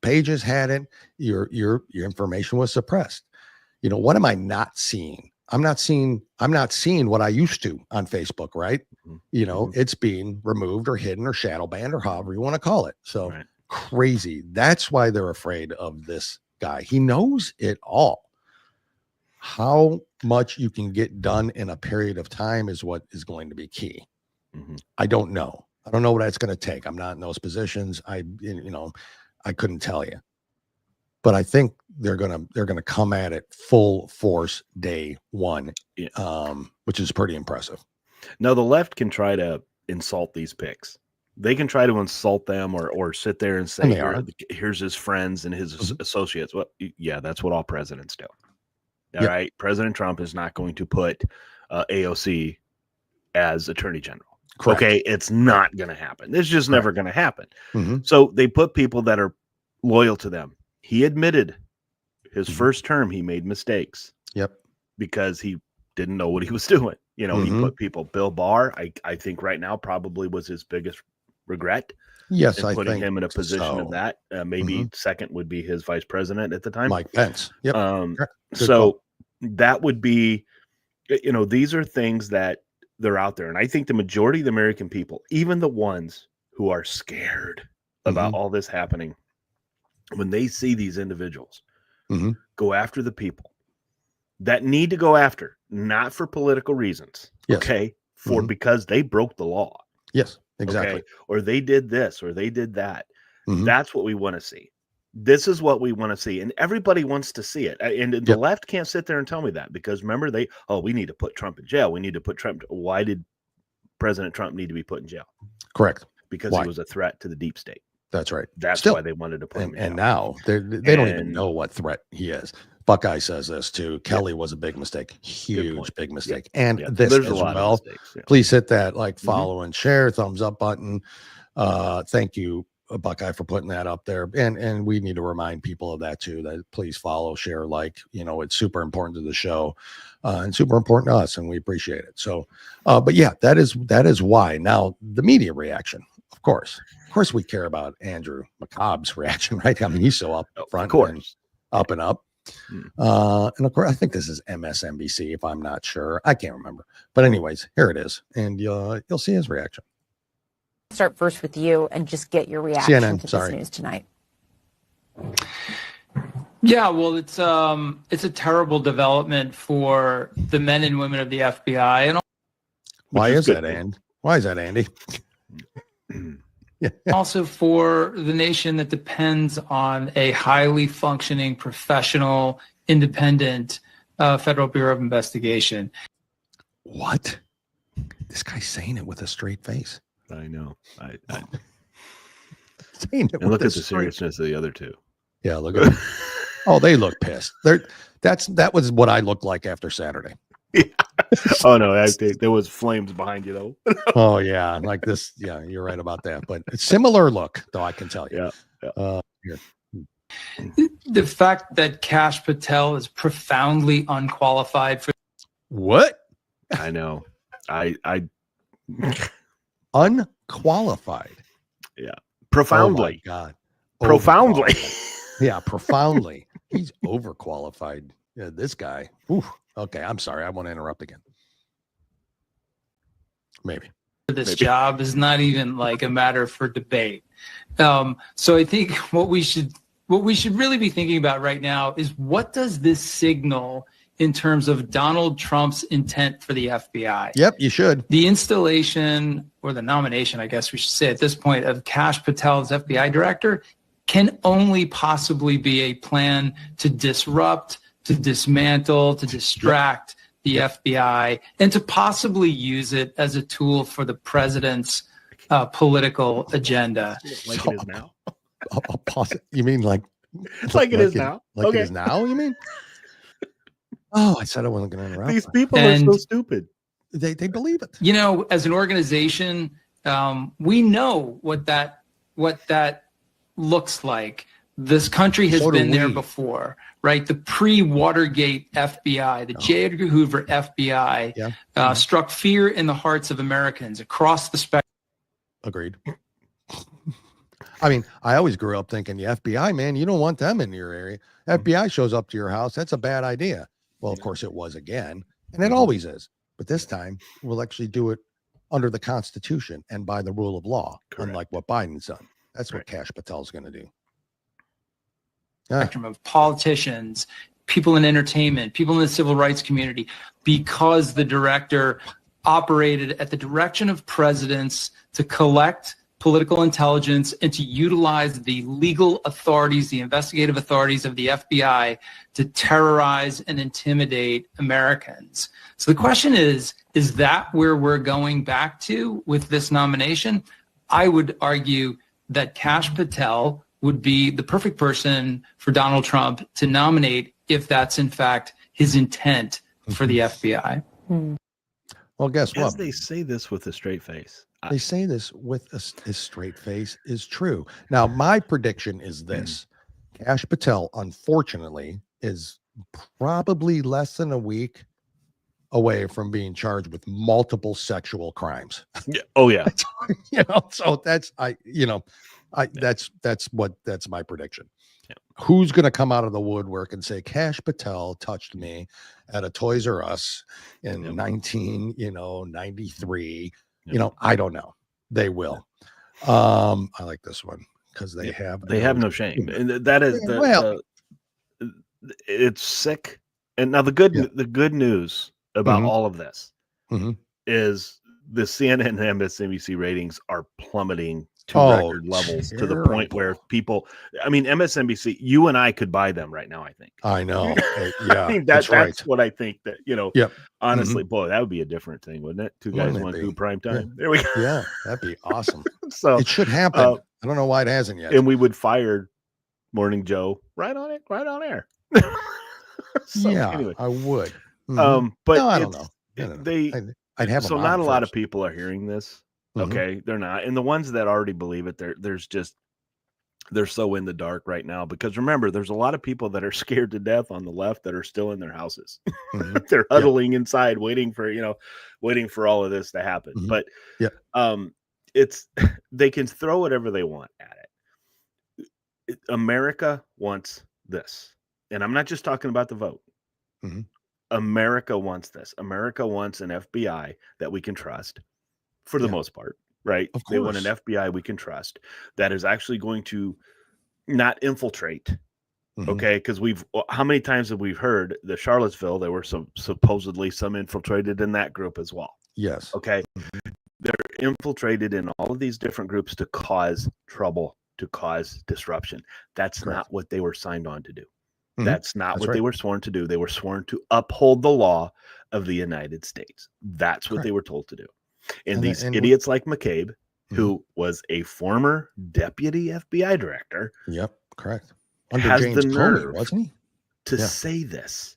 pages had it. Your information was suppressed. What am I not seeing? I'm not seeing what I used to on Facebook, right? It's being removed or hidden or shadow banned or however you want to call it. So crazy. That's why they're afraid of this guy. He knows it all. How much you can get done in a period of time is what is going to be key. I don't know. I don't know what that's going to take. I'm not in those positions. I couldn't tell you. But I think they're gonna come at it full force day one, which is pretty impressive. Now the left can try to insult these picks. They can try to insult them or sit there and say, here's his friends and his associates. Well, yeah, that's what all presidents do. All right. President Trump is not going to put AOC as attorney general. Correct. Okay. It's not going to happen. It's just never going to happen. So they put people that are loyal to them. He admitted his first term, he made mistakes. Yep. Because he didn't know what he was doing. He put people, Bill Barr, I think right now probably was his biggest regret. Yes, I putting think him in a position of that. Maybe second would be his vice president at the time, Mike Pence. Yep. So that would be, these are things that they're out there. And I think the majority of the American people, even the ones who are scared about all this happening, when they see these individuals go after the people that need to go after, not for political reasons, okay, because they broke the law. Yes, exactly. Okay? Or they did this or they did that. That's what we want to see. This is what we want to see. And everybody wants to see it. And the left can't sit there and tell me that, because remember, we need to put Trump in jail. We need to put Trump. Why did President Trump need to be put in jail? Correct. Because he was a threat to the deep state. That's right. That's why they wanted to put him in. And now they don't even know what threat he is. Buckeye says this too. Kelly was a big mistake, huge big mistake. And this there's as a lot well. Of mistakes, Please hit that follow and share, thumbs up button. Thank you, Buckeye, for putting that up there. And we need to remind people of that too, that please follow, share, it's super important to the show and super important to us, and we appreciate it. So, but yeah, that is why. Now the media reaction, of course we care about Andrew McCabe's reaction, right? I mean, he's so up front, of course, up and up. And of course, I think this is MSNBC, if I'm not sure. I can't remember. But anyways, here it is. And you'll see his reaction. Start first with you and just get your reaction CNN, to sorry. this news tonight. Yeah, well, it's a terrible development for the men and women of the FBI. And Why is that, Andy? Why is that, Andy? also for the nation that depends on a highly functioning, professional, independent Federal Bureau of Investigation. What? This guy's saying it with a straight face. I know. I saying it and look with at the seriousness of the other two. Yeah, look at them. Oh, they look pissed. That was what I looked like after Saturday. Yeah. Oh no, there was flames behind you though. Oh yeah, like this. Yeah, you're right about that. But it's similar look, though, I can tell you. Here. The fact that Kash Patel is profoundly unqualified for what? I know. I unqualified. Yeah, profoundly. Oh my God, profoundly. Yeah, profoundly. He's overqualified. Yeah, this guy. Ooh. Okay, I'm sorry. I want to interrupt again. Maybe. This job is not even like a matter for debate. So I think what we should really be thinking about right now is what does this signal in terms of Donald Trump's intent for the FBI? Yep, you should. The installation or the nomination, I guess we should say at this point, of Kash Patel as FBI director can only possibly be a plan to disrupt, to dismantle, to distract the FBI, and to possibly use it as a tool for the president's political agenda. Like it is now? You mean like it is now? Like Okay. it is now, you mean? Oh, I said I wasn't going to interrupt. These people are so stupid. They believe it. You know, as an organization, we know what that looks like. This country has been there before, right? The pre-Watergate FBI, the J. Edgar Hoover FBI, struck fear in the hearts of Americans across the spectrum. Agreed. I mean, I always grew up thinking the FBI, man, you don't want them in your area. FBI shows up to your house. That's a bad idea. Well, of course it was again, and it always is. But this time we'll actually do it under the Constitution and by the rule of law, unlike what Biden's done. That's what Kash Patel's going to do. Spectrum of politicians, people in entertainment, people in the civil rights community, because the director operated at the direction of presidents to collect political intelligence and to utilize the legal authorities, the investigative authorities of the FBI to terrorize and intimidate Americans. So the question is that where we're going back to with this nomination? I would argue that Kash Patel would be the perfect person for Donald Trump to nominate if that's in fact his intent for the FBI. Well, guess what? They say this with a straight face. They say this with a straight face is true. Now, my prediction is this. Kash Patel, unfortunately, is probably less than a week away from being charged with multiple sexual crimes. Yeah. Oh, yeah. So that's that's my prediction. Yeah. Who's going to come out of the woodwork and say Kash Patel touched me at a Toys R Us in 1993? I don't know. They will. I like this one because they have no shame, and that is it's sick. And now the good news about all of this is the CNN and MSNBC ratings are plummeting to record levels to the point where people, I mean, MSNBC, you and I could buy them right now. I think. I know. Yeah, I mean, that's what I think that, honestly, boy, that would be a different thing, wouldn't it? Two guys, one food, prime time. Yeah. There we go. Yeah, that'd be awesome. So it should happen. I don't know why it hasn't yet. And we would fire Morning Joe right on air. Anyway. I would. But no, I don't know. I'd have so not a lot of people are hearing this. Okay, they're not, and the ones that already believe it, they're so in the dark right now, because remember, there's a lot of people that are scared to death on the left that are still in their houses. They're huddling inside, waiting for all of this to happen. But it's they can throw whatever they want at it. America wants this. and I'm not just talking about the vote. Mhm. America wants this. America wants an FBI that we can trust for the most part, right? Of They want an course. FBI we can trust that is actually going to not infiltrate. Mhm. Okay, because how many times have we heard the Charlottesville? There were supposedly some infiltrated in that group as well. Yes. Okay, they're infiltrated in all of these different groups to cause trouble, to cause disruption. That's Correct. not what they were signed on to do. Mhm. That's not That's what right. they were sworn to do. They were sworn to uphold the law of the United States. That's what they were told to do. And these idiots like McCabe, who was a former deputy FBI director, Yep, correct. Under has James the Comey, nerve wasn't he? to Yeah. say this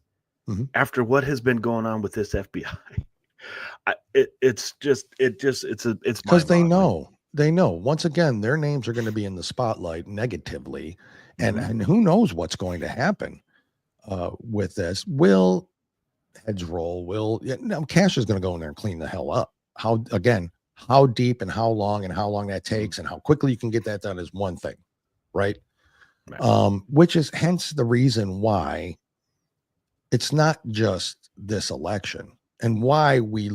Mhm. after what has been going on with this FBI. It's because they know once again their names are going to be in the spotlight negatively, and who knows what's going to happen with this. Will heads roll? Cash is going to go in there and clean the hell up. How deep and how long that takes and how quickly you can get that done is one thing, right? Which is hence the reason why it's not just this election and why we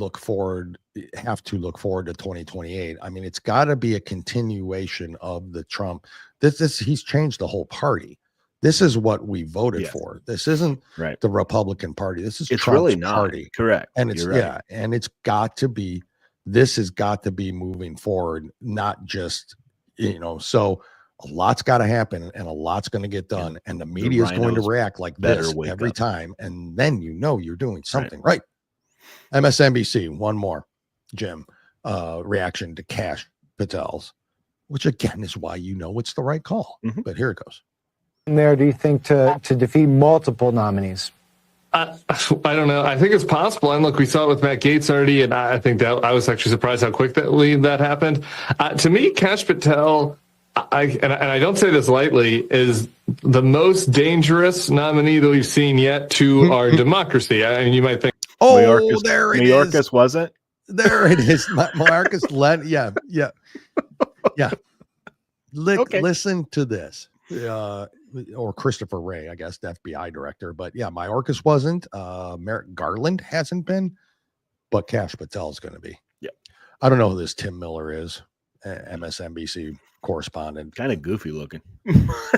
have to look forward to 2028. I mean, it's got to be a continuation of the Trump. He's changed the whole party. This is what we voted for. This isn't the Republican Party. This is it's Trump's really not party. correct. And it's and it's got to be. This has got to be moving forward, not just So a lot's got to happen, and a lot's going to get done, and the media is going to react like this every time, and then you're doing something right. MSNBC, one more, Jim, reaction to Kash Patel's, which again is why it's the right call. But here it goes. There, do you think to defeat multiple nominees? I don't know. I think it's possible. And look, we saw it with Matt Gaetz already, and I think that I was actually surprised how quickly that happened. To me, Kash Patel, and I don't say this lightly, is the most dangerous nominee that we've seen yet to our democracy. I mean, you might think, there it is. Mayorkas wasn't. There it is. Mayorkas led. Yeah. Listen to this. Or Christopher Wray, I guess, the FBI director. But yeah, Mayorkas wasn't. Merrick Garland hasn't been, but Kash Patel is going to be. Yeah. I don't know who this Tim Miller is, MSNBC correspondent. Kind of goofy looking.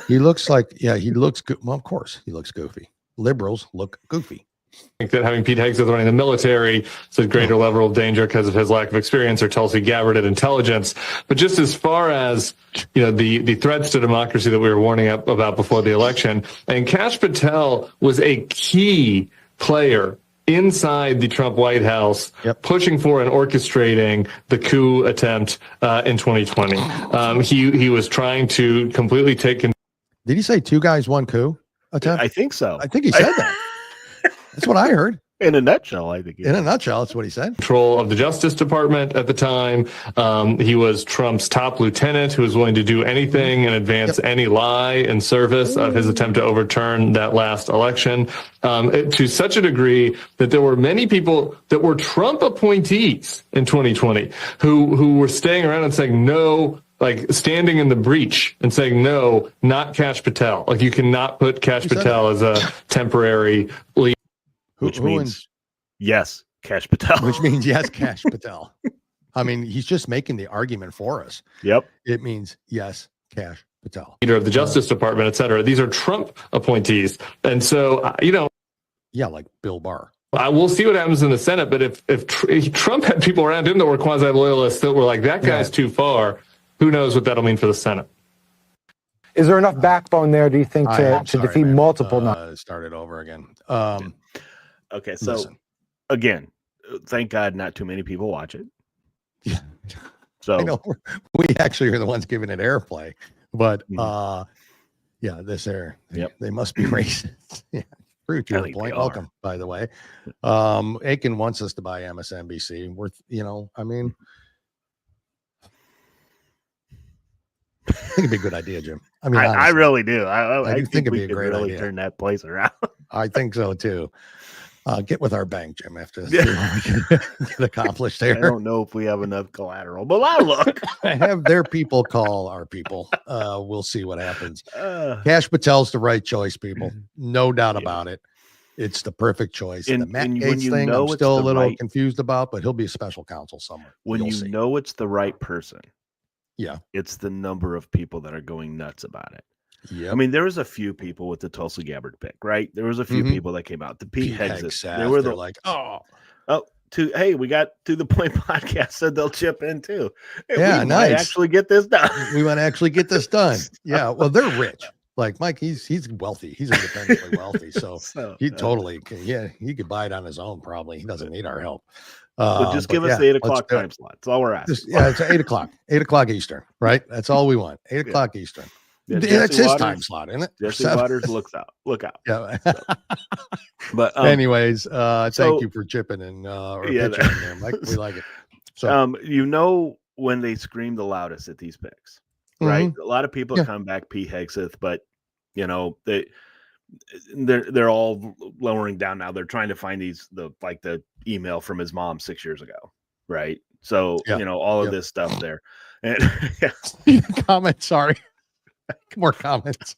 He looks like, he looks good. Well, of course, he looks goofy. Liberals look goofy. I think that having Pete Hegseth running the military is a greater level of danger because of his lack of experience, or Tulsi Gabbard at intelligence. But just as far as the threats to democracy that we were warning about before the election, and Kash Patel was a key player inside the Trump White House, pushing for and orchestrating the coup attempt in 2020. He was trying to completely take control. Did he say 2 guys, 1 coup attempt? I think so. I think he said that. That's what I heard. In a nutshell, I think. In a nutshell, that's what he said. Control of the Justice Department at the time. He was Trump's top lieutenant who was willing to do anything and advance any lie in service of his attempt to overturn that last election, to such a degree that there were many people that were Trump appointees in 2020 who were staying around and saying no, like standing in the breach and saying, no, not Kash Patel. Like, you cannot put Kash Patel as a temporary leader. Which means yes, Kash Patel. Which means yes, Kash Patel. I mean, he's just making the argument for us. Yep. It means yes, Kash Patel. Leader of the Justice Department, et cetera. These are Trump appointees. And so, yeah, like Bill Barr. We'll see what happens in the Senate. But if Trump had people around him that were quasi-loyalists that were like, that guy's too far, who knows what that'll mean for the Senate. Is there enough backbone there, do you think, to defeat multiple nominees? Start it over again. Okay, so again, thank God not too many people watch it. Yeah. So I know we actually are the ones giving it airplay, but this air, they must be racist. Yeah, true to your point. Welcome, by the way. Aiken wants us to buy MSNBC. I mean, I think it'd be a good idea, Jim. I mean, I really do. I do think it'd be a great really idea. Turn that place around. I think so too. Get with our bank, Jim, after this. Get accomplished there. I don't know if we have enough collateral, but I'll look. Have their people call our people. We'll see what happens. Kash Patel's the right choice, people. No doubt about it. It's the perfect choice. And the Matt Gaetz thing, I'm still a little confused about, but he'll be a special counsel somewhere. When you know it's the right person, yeah, it's the number of people that are going nuts about it. Yeah, I mean, there was a few people with the Tulsi Gabbard pick, right? There was a few people that came out. The Pete Hegseth. They were like, hey, we got To The Point podcast said they'll chip in too. Hey, yeah, we nice. might actually get this done. We want to actually get this done. Yeah, well, they're rich. Like Mike, he's wealthy. He's independently wealthy, so he totally can. Yeah, he could buy it on his own. Probably he doesn't need our help. But just give us the 8 o'clock time slot. That's all we're asking. It's 8 o'clock. 8 o'clock Eastern. Right. That's all we want. 8 o'clock Eastern. Yeah, that's his time slot, isn't it? Jesse Waters look out. Yeah. So. But anyways, thank you for chipping in or pitching in there, Mike. We like it. So when they scream the loudest at these picks, right? A lot of people come back Pete Hegseth, but they're all lowering down now. They're trying to find the email from his mom 6 years ago, right? So all of this stuff there. And comment, sorry. More comments.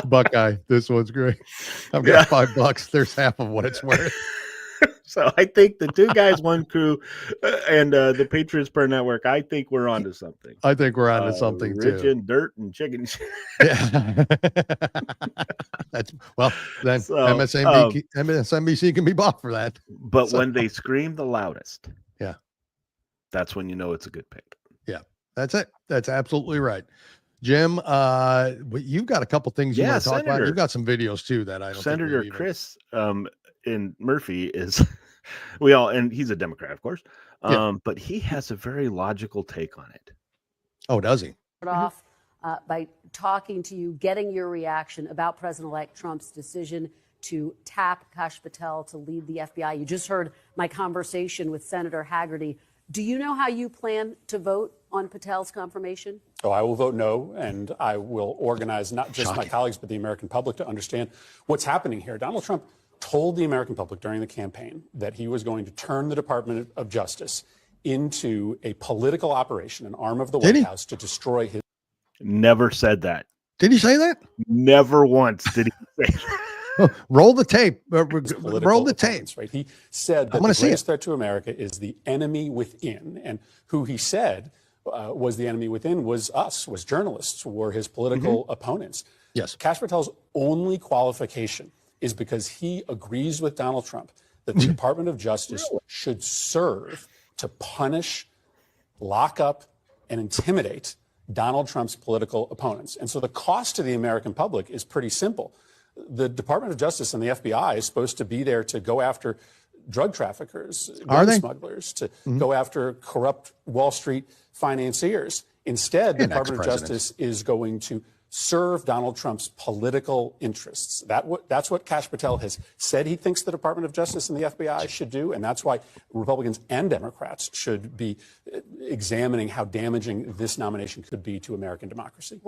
Buckeye, this one's great. I've got $5. There's half of what it's worth. So I think the Two Guys, One Crew and the Patriots Per Network, I think we're onto something. I think we're onto something rich too. in dirt and chicken. Yeah. Then MSNBC can be bought for that. But when they scream the loudest, yeah, that's when you know it's a good pick. Yeah, that's it. That's absolutely right. Jim, you've got a couple things you want to talk about. You've got some videos too that I don't. Senator Chris in Murphy is and he's a Democrat, of course. But he has a very logical take on it. Oh, does he? Off by talking to you, getting your reaction about President-elect Trump's decision to tap Kash Patel to lead the FBI. You just heard my conversation with Senator Haggerty. Do you know how you plan to vote on Patel's confirmation? Oh, I will vote no, and I will organize not just my colleagues, but the American public to understand what's happening here. Donald Trump told the American public during the campaign that he was going to turn the Department of Justice into a political operation, an arm of the White House to destroy his. Never said that. Did he say that? Never once did he say that. Roll the tape. Roll the tape. Right. He said that the greatest threat to America is the enemy within, and who he said was the enemy within was us, was journalists, were his political opponents. Yes. Kash Patel's only qualification is because he agrees with Donald Trump that the Department of Justice should serve to punish, lock up, and intimidate Donald Trump's political opponents. And so the cost to the American public is pretty simple. The Department of Justice and the FBI is supposed to be there to go after drug traffickers, gun smugglers, to go after corrupt Wall Street financiers. Instead, the Department of Justice is going to serve Donald Trump's political interests. That's what Kash Patel has said he thinks the Department of Justice and the FBI should do, and that's why Republicans and Democrats should be examining how damaging this nomination could be to American democracy.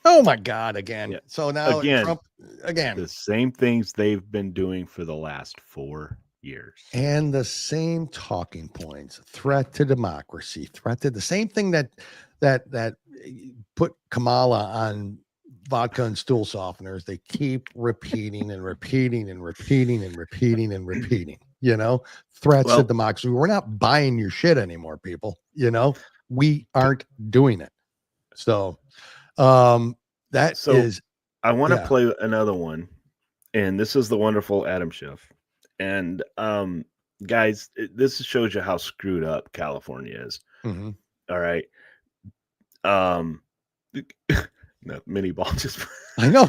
Oh my God! Again. So now Trump again. The same things they've been doing for the last 4 years, and the same talking points: threat to democracy, threat to the same thing that put Kamala on vodka and stool softeners. They keep repeating and repeating and repeating and repeating and repeating. Threats to democracy. We're not buying your shit anymore, people. We aren't doing it. So. I want to play another one, and this is the wonderful Adam Schiff. And guys, this shows you how screwed up California is. All right. No, mini ball just. I know.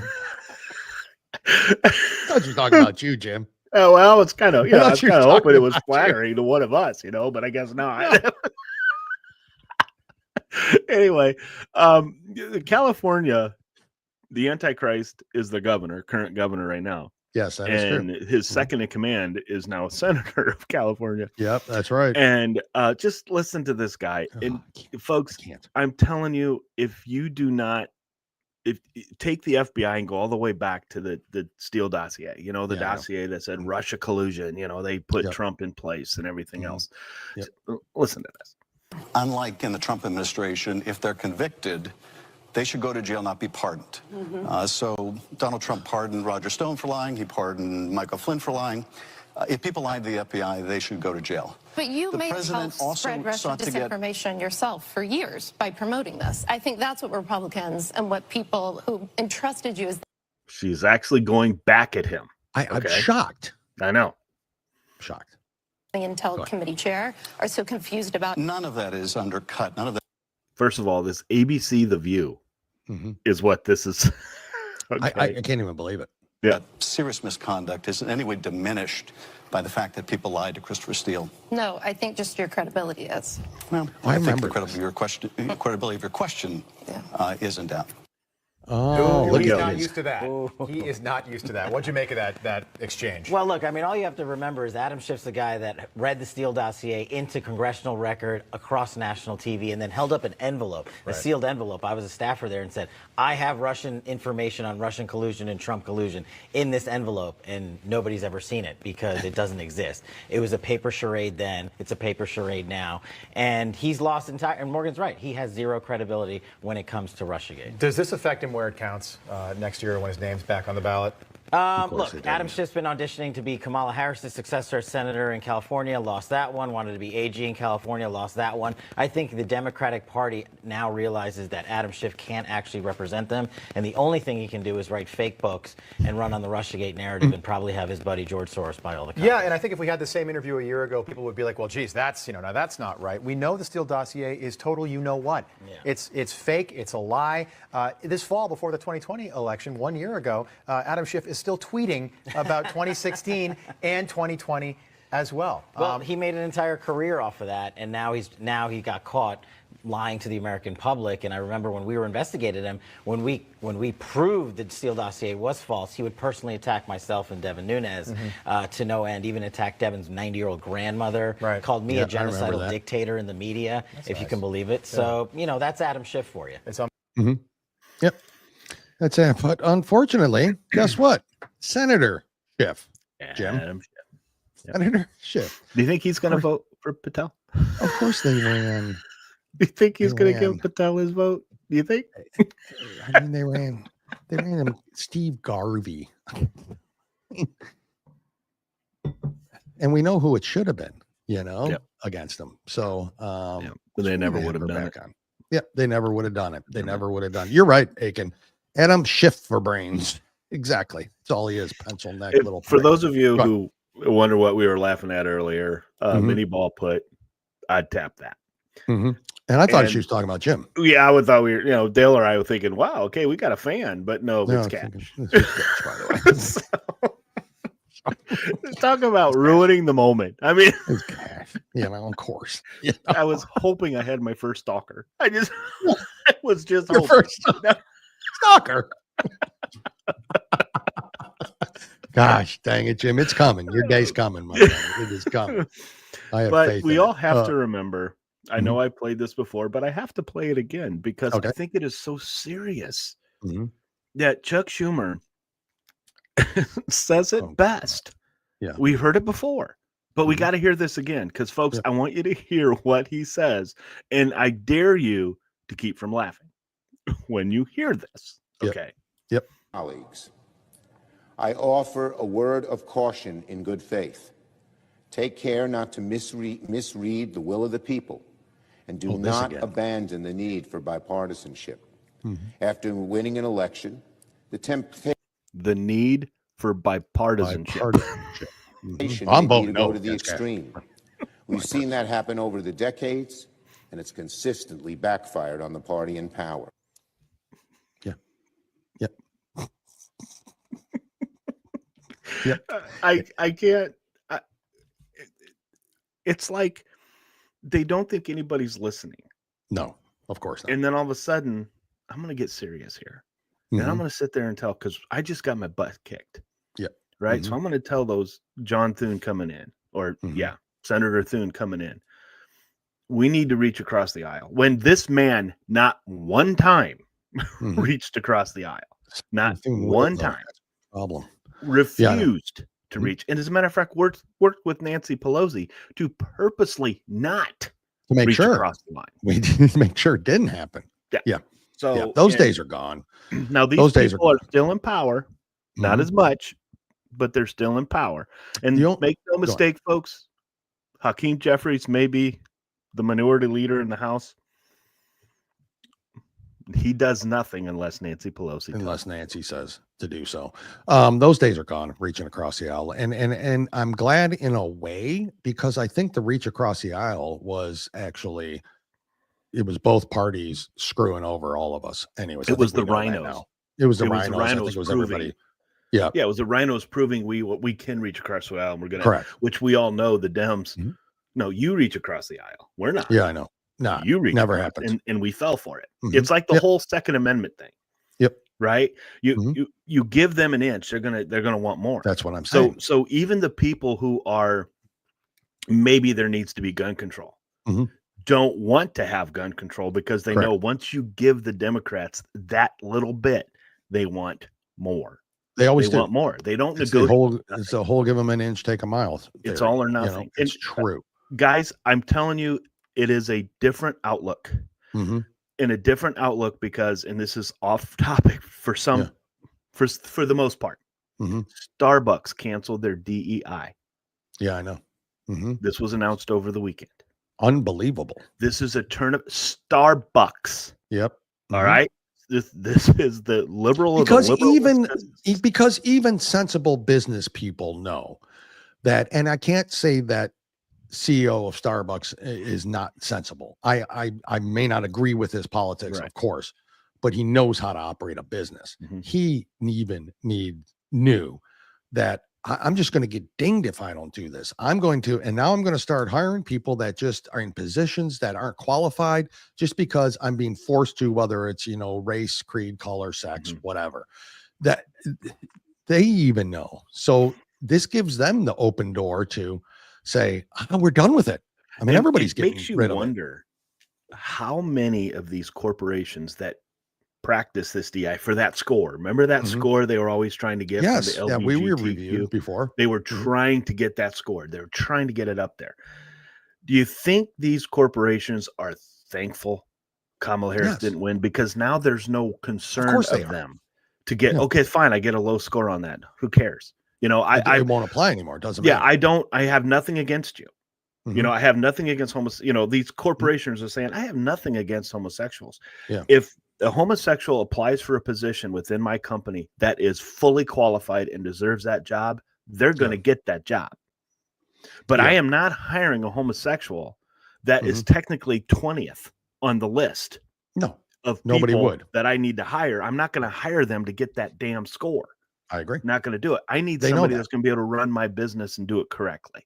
I thought you were talking about you, Jim. Oh well, it's kind of I was kind of hoping it was flattering to one of us, but I guess not. Anyway, California, the Antichrist is the current governor right now. Yes, that is true. And his second in command is now a senator of California. Yep, that's right. And just listen to this guy. And folks, I'm telling you, if you do not if take the FBI and go all the way back to the Steele dossier, the dossier that said Russia collusion, they put Trump in place and everything else. So, listen to this. Unlike in the Trump administration, if they're convicted, they should go to jail, not be pardoned. So Donald Trump pardoned Roger Stone for lying. He pardoned Michael Flynn for lying. If people lied to the FBI, they should go to jail. But you may have helped spread Russian disinformation yourself for years by promoting this. I think that's what Republicans and what people who entrusted you as. She's actually going back at him. I'm shocked. I know. Shocked. The Intel Committee chair are so confused about. None of that is undercut. None of that. First of all, this ABC The View is what this is. Okay. I can't even believe it. Yeah. Serious misconduct isn't in any way diminished by the fact that people lied to Christopher Steele. No, I think just your credibility is. Well, I think the credibility of your question is in doubt. Oh, he's not used to that. He is not used to that. What'd you make of that exchange? Well, look, I mean, all you have to remember is Adam Schiff's the guy that read the Steele dossier into congressional record across national TV and then held up an envelope, a sealed envelope. I was a staffer there and said, I have Russian information on Russian collusion and Trump collusion in this envelope, and nobody's ever seen it because it doesn't exist. It was a paper charade then. It's a paper charade now. And he's lost entire, and Morgan's right, he has zero credibility when it comes to Russiagate. Does this affect him where it counts next year when his name's back on the ballot? Look, Adam Schiff's been auditioning to be Kamala Harris's successor as senator in California, lost that one, wanted to be AG in California, lost that one. I think the Democratic Party now realizes that Adam Schiff can't actually represent them, and the only thing he can do is write fake books and run on the Russiagate narrative and probably have his buddy George Soros buy all the copies. Yeah, and I think if we had the same interview a year ago, people would be like, well, geez, that's, now that's not right. We know the Steele dossier is total you-know-what. Yeah. It's fake, it's a lie. This fall, before the 2020 election, 1 year ago, Adam Schiff is still tweeting about 2016 and 2020 as well. Well, he made an entire career off of that, and now he got caught lying to the American public. And I remember when we were investigating him, when we proved that Steele dossier was false, he would personally attack myself and Devin Nunes to no end. Even attacked Devin's 90-year-old grandmother. Called me a genocidal dictator in the media, if you can believe it. So that's Adam Schiff for you. It's Yep, that's it. But unfortunately, guess what? Senator Schiff, Jim. Adam Schiff. Yep. Senator Schiff. Do you think he's going to vote for Patel? Of course they ran. Do you think he's going to give Patel his vote? Do you think? I mean, they ran him Steve Garvey. And we know who it should have been, against him. So but they never would have done it. Yep, they never would have done it. They never would have done it. You're right, Aiken. Adam Schiff for brains. Exactly. That's all he is. Pencil neck, little. For those of you who wonder what we were laughing at earlier, mini ball put, I'd tap that. And I thought she was talking about Jim. Yeah, I thought we were, Dale or I were thinking, wow, okay, we got a fan, but no, it's Cash. It's Cash, by the way. Talk about ruining the moment. I mean, it's Cash. Of course. I was hoping I had my first stalker. I was just your hoping. First stalker. Gosh, dang it, Jim. It's coming. Your day's coming, my friend. It is coming. I have faith we in all it. have to remember, I know I played this before, but I have to play it again because I think it is so serious that Chuck Schumer says it best. Yeah. We heard it before, but we got to hear this again because, folks, I want you to hear what he says, and I dare you to keep from laughing when you hear this. Okay. Yep. Colleagues, I offer a word of caution in good faith. Take care not to misread the will of the people, and do not abandon the need for bipartisanship. After winning an election, the need for bipartisanship. I'm voting go to the extreme. We've seen that happen over the decades, and it's consistently backfired on the party in power. I can't. It's like they don't think anybody's listening. No, of course not. And then all of a sudden, I'm going to get serious here. And I'm going to sit there and tell, because I just got my butt kicked. Yeah. Right. So I'm going to tell those John Thune coming in, or Senator Thune coming in. We need to reach across the aisle. When this man, not one time reached across the aisle. Not one time. Problem. Refused to reach. And as a matter of fact, worked with Nancy Pelosi to purposely not to make reach sure across the line. We didn't make sure it didn't happen. Yeah. So those days are gone. Now these people are still in power, not as much, but they're still in power. And make no mistake, folks, Hakeem Jeffries may be the minority leader in the House. He does nothing unless Nancy Pelosi unless Nancy says to do so. Those days are gone, reaching across the aisle. And I'm glad in a way, because I think the reach across the aisle was actually, it was both parties screwing over all of us. Anyways, it was the rhinos. It was the rhinos. I think it was everybody. Yeah. Yeah. It was the rhinos proving we can reach across the aisle, and we're going to, correct. Which we all know the Dems. No, you reach across the aisle. We're not. Yeah, I know. No, you reach never across, happened. and we fell for it. It's like the whole Second Amendment thing. Yep. Right. You give them an inch, they're gonna want more. That's what I'm saying. So even the people who are, maybe there needs to be gun control, don't want to have gun control because they know once you give the Democrats that little bit, they want more. They always want more. They don't it's negotiate. It's a whole give them an inch, take a mile. It's all or nothing. It's true. Guys, I'm telling you, it is a different outlook. In a different outlook because, and this is off topic for some, for the most part, Starbucks canceled their DEI. Yeah, I know. This was announced over the weekend. Unbelievable. This is a turn of Starbucks. Yep. All right. This is the liberal, because even sensible business people know that, and I can't say that CEO of Starbucks is not sensible. I may not agree with his politics, of course, but he knows how to operate a business. He even knew that I'm just going to get dinged if I don't do this. And now I'm going to start hiring people that just are in positions that aren't qualified just because I'm being forced to, whether it's, race, creed, color, sex, whatever, that they even know. So this gives them the open door to say, we're done with it. I mean, everybody's getting rid of it. Makes you wonder how many of these corporations that practice this DI for that score. Remember that score they were always trying to get? Yes. From the LGBTQ? We were reviewed before. They were trying to get that score. They were trying to get it up there. Do you think these corporations are thankful Kamala Harris didn't win? Because now there's no concern of them to get, okay, fine, I get a low score on that. Who cares? I won't apply anymore. Doesn't matter. I have nothing against you. I have nothing against these corporations are saying, I have nothing against homosexuals. Yeah. If a homosexual applies for a position within my company that is fully qualified and deserves that job, they're going to get that job. But I am not hiring a homosexual that is technically 20th on the list. No, of nobody people would that I need to hire. I'm not going to hire them to get that damn score. I agree. Not going to do it. I need somebody that's going to be able to run my business and do it correctly.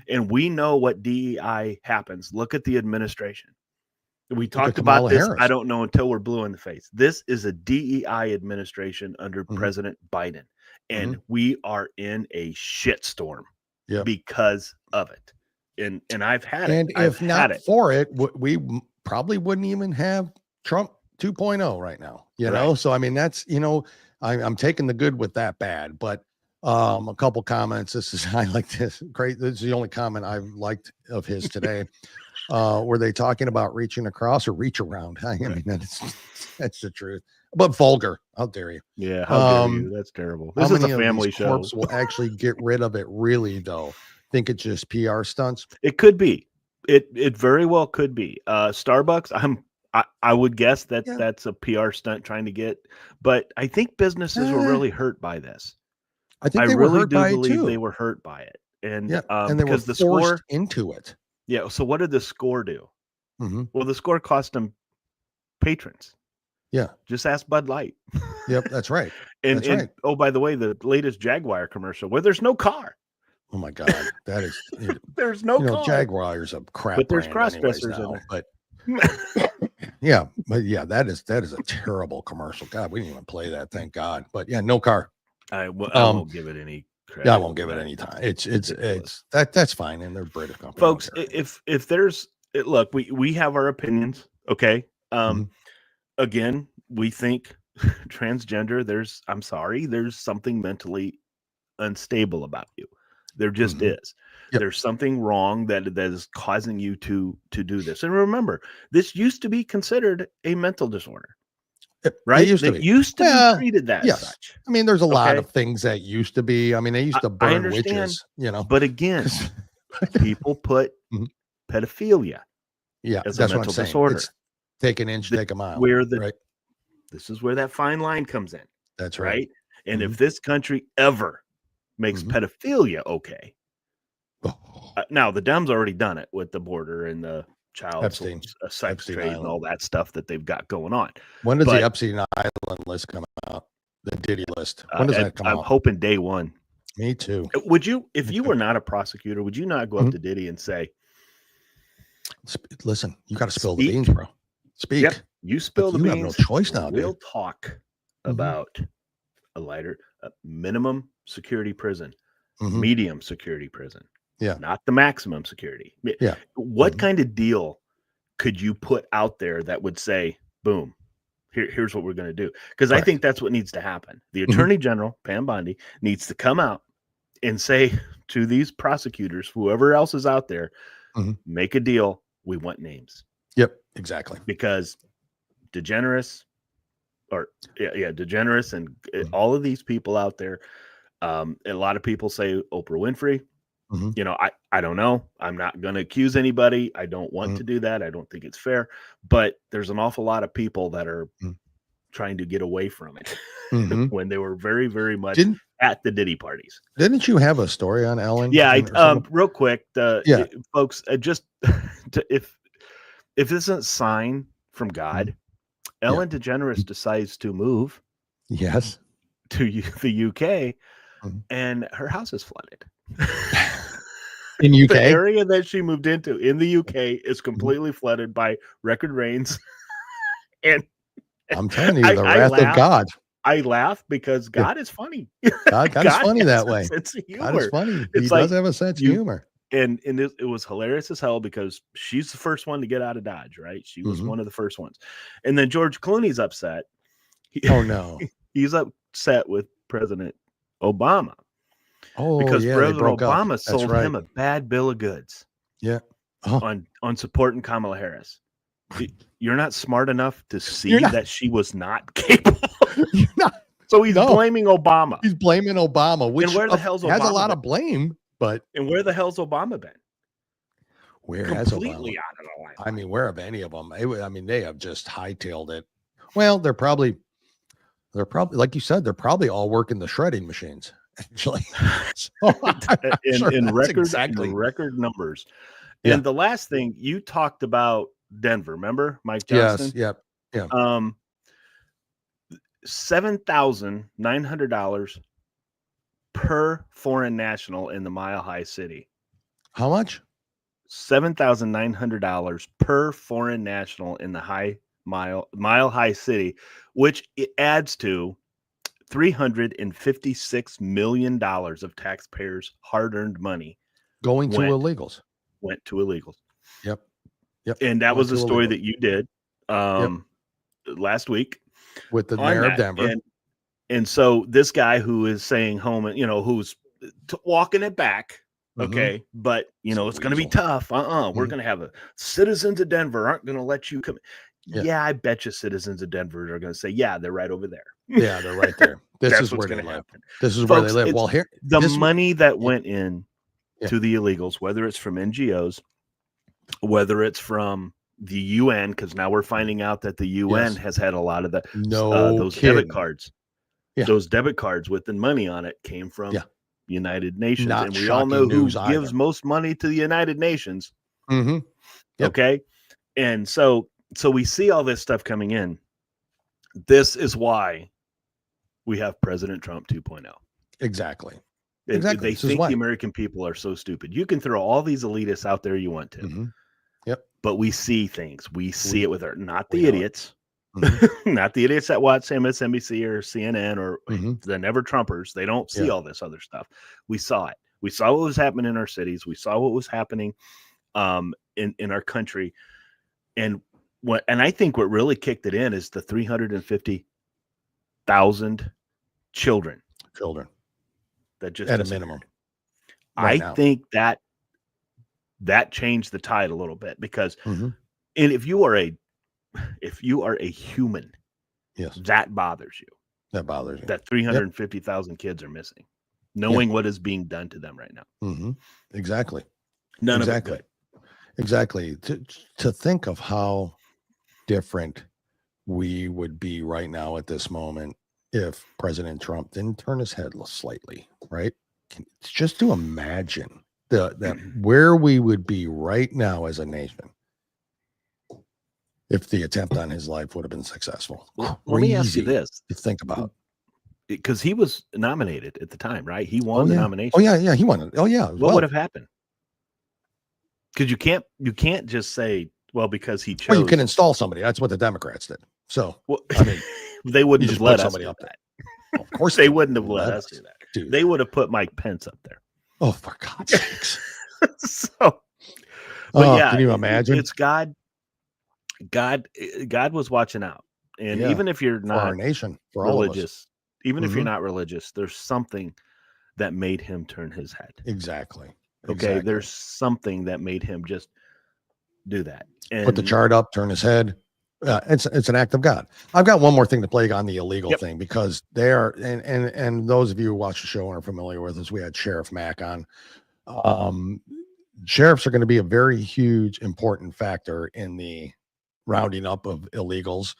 And we know what DEI happens. Look at the administration. We talked about this. Harris. I don't know until we're blue in the face. This is a DEI administration under President Biden, and we are in a shitstorm because of it. And I've had it. And if not for it, we probably wouldn't even have Trump 2.0 right now. You know, so I mean that's I'm taking the good with that bad, but a couple comments. I like this. Great. This is the only comment I've liked of his today. Were they talking about reaching across or reach around? I mean, that's the truth. But vulgar. How dare you? Yeah, how dare you? That's terrible. This is a family show. Will actually get rid of it, really, though. Think it's just PR stunts? It could be. It very well could be. Starbucks, I would guess that that's a PR stunt trying to get, but I think businesses were really hurt by this. I think they really do believe they were hurt by it. And and they were the forced score into it. Yeah. So what did the score do? Well, the score cost them patrons. Yeah. Just ask Bud Light. Yep, that's right. And oh, by the way, the latest Jaguar commercial where there's no car. Oh my God, that is. There's no car. Jaguar's a crap. But there's cross dressers in there. But yeah, that is a terrible commercial. God, we didn't even play that. Thank God. But yeah, no car. I won't give it any credit. Yeah, I won't give it any time. It's that's fine, and they're British company. Folks, if there's look, we have our opinions. Okay. Again, we think transgender, I'm sorry, there's something mentally unstable about you. There just is. Yep. There's something wrong that is causing you to do this. And remember, this used to be considered a mental disorder. Right? It used to be treated that yes. such. I mean, there's a lot of things that used to be. I mean, they used to burn I understand, witches, you know. But again, people put pedophilia as that's a what I'm mental saying. disorder. It's take an inch, take a mile. Right? This is where that fine line comes in. That's right. And if this country ever makes pedophilia okay, now the Dems already done it with the border and the child sex trade and all that stuff that they've got going on. When does the Epstein Island list come out? The Diddy list. When does that come out? I'm hoping day one. Me too. Would you, if you were not a prosecutor, would you not go up to Diddy and say, listen, you got to spill the beans, bro. Speak. Yep, you spill the beans. You have no choice now, We'll dude. talk about a minimum security prison, medium security prison. Yeah. Not the maximum security. Yeah. What kind of deal could you put out there that would say, boom, here's what we're going to do? Because I think that's what needs to happen. The Attorney General, Pam Bondi, needs to come out and say to these prosecutors, whoever else is out there, make a deal. We want names. Yep, exactly. Because DeGeneres and all of these people out there, a lot of people say Oprah Winfrey. You know, I don't know. I'm not going to accuse anybody. I don't want to do that. I don't think it's fair. But there's an awful lot of people that are trying to get away from it when they were very, very much at the Diddy parties. Didn't you have a story on Ellen? Yeah, real quick, folks, just if this isn't a sign from God, Ellen DeGeneres decides to move to the UK and her house is flooded. In UK? The area that she moved into in the UK is completely flooded by record rains. And I'm telling you, the wrath of God. I laugh because God is funny. God is funny that way. Sense of humor. God is funny. It's He does have a sense of humor. And it was hilarious as hell because she's the first one to get out of Dodge, right? She was one of the first ones. And then George Clooney's upset. Oh, no. He's upset with President Obama. Oh, because President Obama up. sold him a bad bill of goods. Yeah. On supporting Kamala Harris. You're not smart enough to see that she was not capable. So he's blaming Obama. He's blaming Obama, which and where the hell's Obama has a lot been? of blame. But where the hell's Obama been? Where has Obama? Completely out of the line. I mean, where have any of them? I mean, they have just hightailed it. Well, they're probably like you said, they're probably all working the shredding machines. Actually, in record numbers. And the last thing you talked about Denver, remember Mike Johnson? Yes. Yep. Yeah. $7,900 per foreign national in the Mile High City. How much? $7,900 per foreign national in the Mile High City, which it adds to $356 million of taxpayers' hard-earned money going to illegals. Went to illegals. Yep. And that was a story that you did last week with the mayor of Denver. And so this guy who is saying who's walking it back. Okay. But it's going to be tough. We're going to have citizens of Denver aren't going to let you come. Yeah, I bet you citizens of Denver are going to say, yeah, they're right over there. Yeah, they're right there. This is where they live. This is where they live. Well, here the money that went in to the illegals, whether it's from NGOs, whether it's from the UN, because now we're finding out that the UN has had a lot of those debit cards. Yeah. Those debit cards with the money on it came from United Nations. Not and we all know who gives either. most money to the United Nations. Yep. Okay. And so we see all this stuff coming in. This is why we have President Trump 2.0. Exactly. They think the American people are so stupid. You can throw all these elitists out there you want to. Yep. But we see things. We see it with not the idiots. Not the idiots that watch MSNBC or CNN or the never Trumpers. They don't see all this other stuff. We saw it. We saw what was happening in our cities. We saw what was happening in our country. And and I think what really kicked it in is the 350,000 children that just at a minimum. I think that changed the tide a little bit because, and if you are a human, yes, that bothers you. That bothers you. That 350,000 kids are missing, knowing what is being done to them right now. Exactly. None of it good. Exactly. To think of how different we would be right now at this moment if President Trump didn't turn his head slightly, right? Just to imagine that where we would be right now as a nation if the attempt on his life would have been successful. Let me ask you this. To think about. Because he was nominated at the time, right? He won the nomination. Oh, yeah, he won it. Oh, yeah. What would have happened? Because you can't just say, well, because he chose. Well, you can install somebody. That's what the Democrats did. So, I mean, they wouldn't have let us somebody do up that. Of course, they wouldn't have let us do that. Dude. They would have put Mike Pence up there. Oh, for God's sakes! But yeah, can you imagine? It's God. God was watching out, and even if you're not for our nation, for religious, all of us. if you're not religious, there's something that made him turn his head. Exactly. Okay, there's something that made him just do that. And put the chart up, turn his head. It's an act of God. I've got one more thing to play on the illegal thing because they are, and those of you who watch the show and are familiar with us, we had Sheriff Mack on. Sheriffs are going to be a very huge, important factor in the rounding up of illegals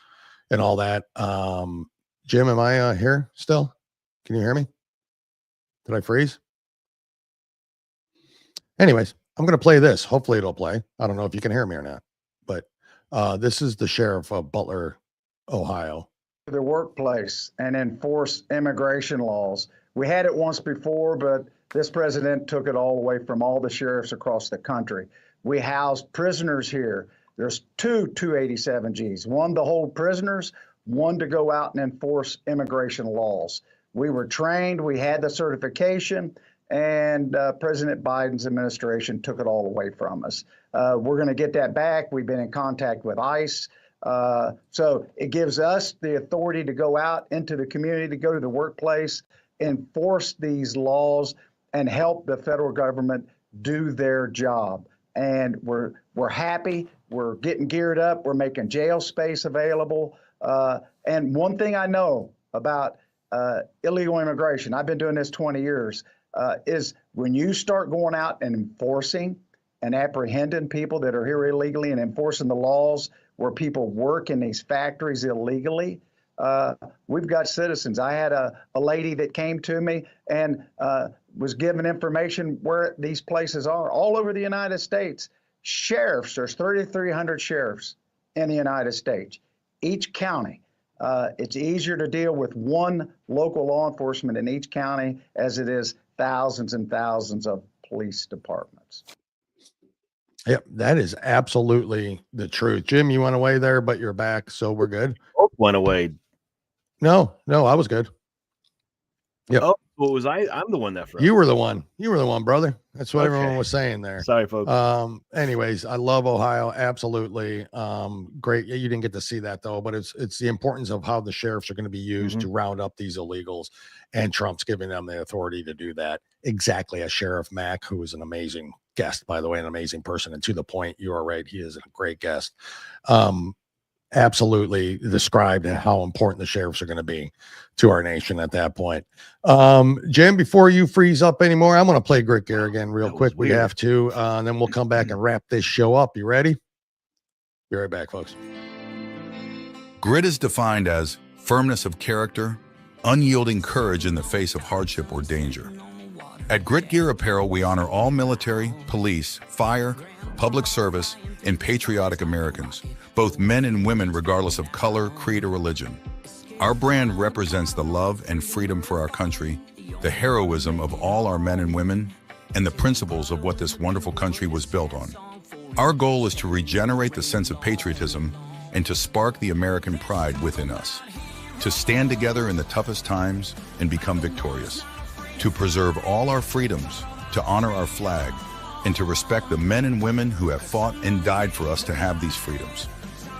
and all that. Jim, am I here still? Can you hear me? Did I freeze? Anyways, I'm going to play this. Hopefully it'll play. I don't know if you can hear me or not, but this is the sheriff of Butler, Ohio. Their workplace and enforce immigration laws. We had it once before, but this president took it all away from all the sheriffs across the country. We house prisoners here. There's two 287Gs, one to hold prisoners, one to go out and enforce immigration laws. We were trained, we had the certification, and President Biden's administration took it all away from us. We're going to get that back. We've been in contact with ICE. So it gives us the authority to go out into the community, to go to the workplace, enforce these laws, and help the federal government do their job. And we're happy. We're getting geared up. We're making jail space available. And one thing I know about illegal immigration, I've been doing this 20 years, is when you start going out and enforcing and apprehending people that are here illegally and enforcing the laws where people work in these factories illegally, we've got citizens. I had a lady that came to me and was given information where these places are all over the United States. Sheriffs, there's 3,300 sheriffs in the United States. Each county, it's easier to deal with one local law enforcement in each county as it is thousands and thousands of police departments. Yep, that is absolutely the truth. Jim, you went away there, but you're back, so we're good. Both went away. No, I was good. Yeah. Oh, what was I? I'm the one that froze. You were the one. You were the one, brother. That's what everyone was saying there. Sorry, folks. Anyways, I love Ohio. Absolutely. Great. You didn't get to see that though, but it's the importance of how the sheriffs are going to be used to round up these illegals, and Trump's giving them the authority to do that. Exactly. As Sheriff Mack, who is an amazing guest, by the way, an amazing person, and to the point, you are right. He is a great guest. Absolutely described how important the sheriffs are going to be to our nation at that point. Jim, before you freeze up anymore, I'm going to play Grit Gear again real quick. We have to, and then we'll come back and wrap this show up. You ready? Be right back, folks. Grit is defined as firmness of character, unyielding courage in the face of hardship or danger. At Grit Gear Apparel, we honor all military, police, fire, public service, and patriotic Americans, both men and women regardless of color, creed, or religion. Our brand represents the love and freedom for our country, the heroism of all our men and women, and the principles of what this wonderful country was built on. Our goal is to regenerate the sense of patriotism and to spark the American pride within us, to stand together in the toughest times and become victorious, to preserve all our freedoms, to honor our flag, and to respect the men and women who have fought and died for us to have these freedoms.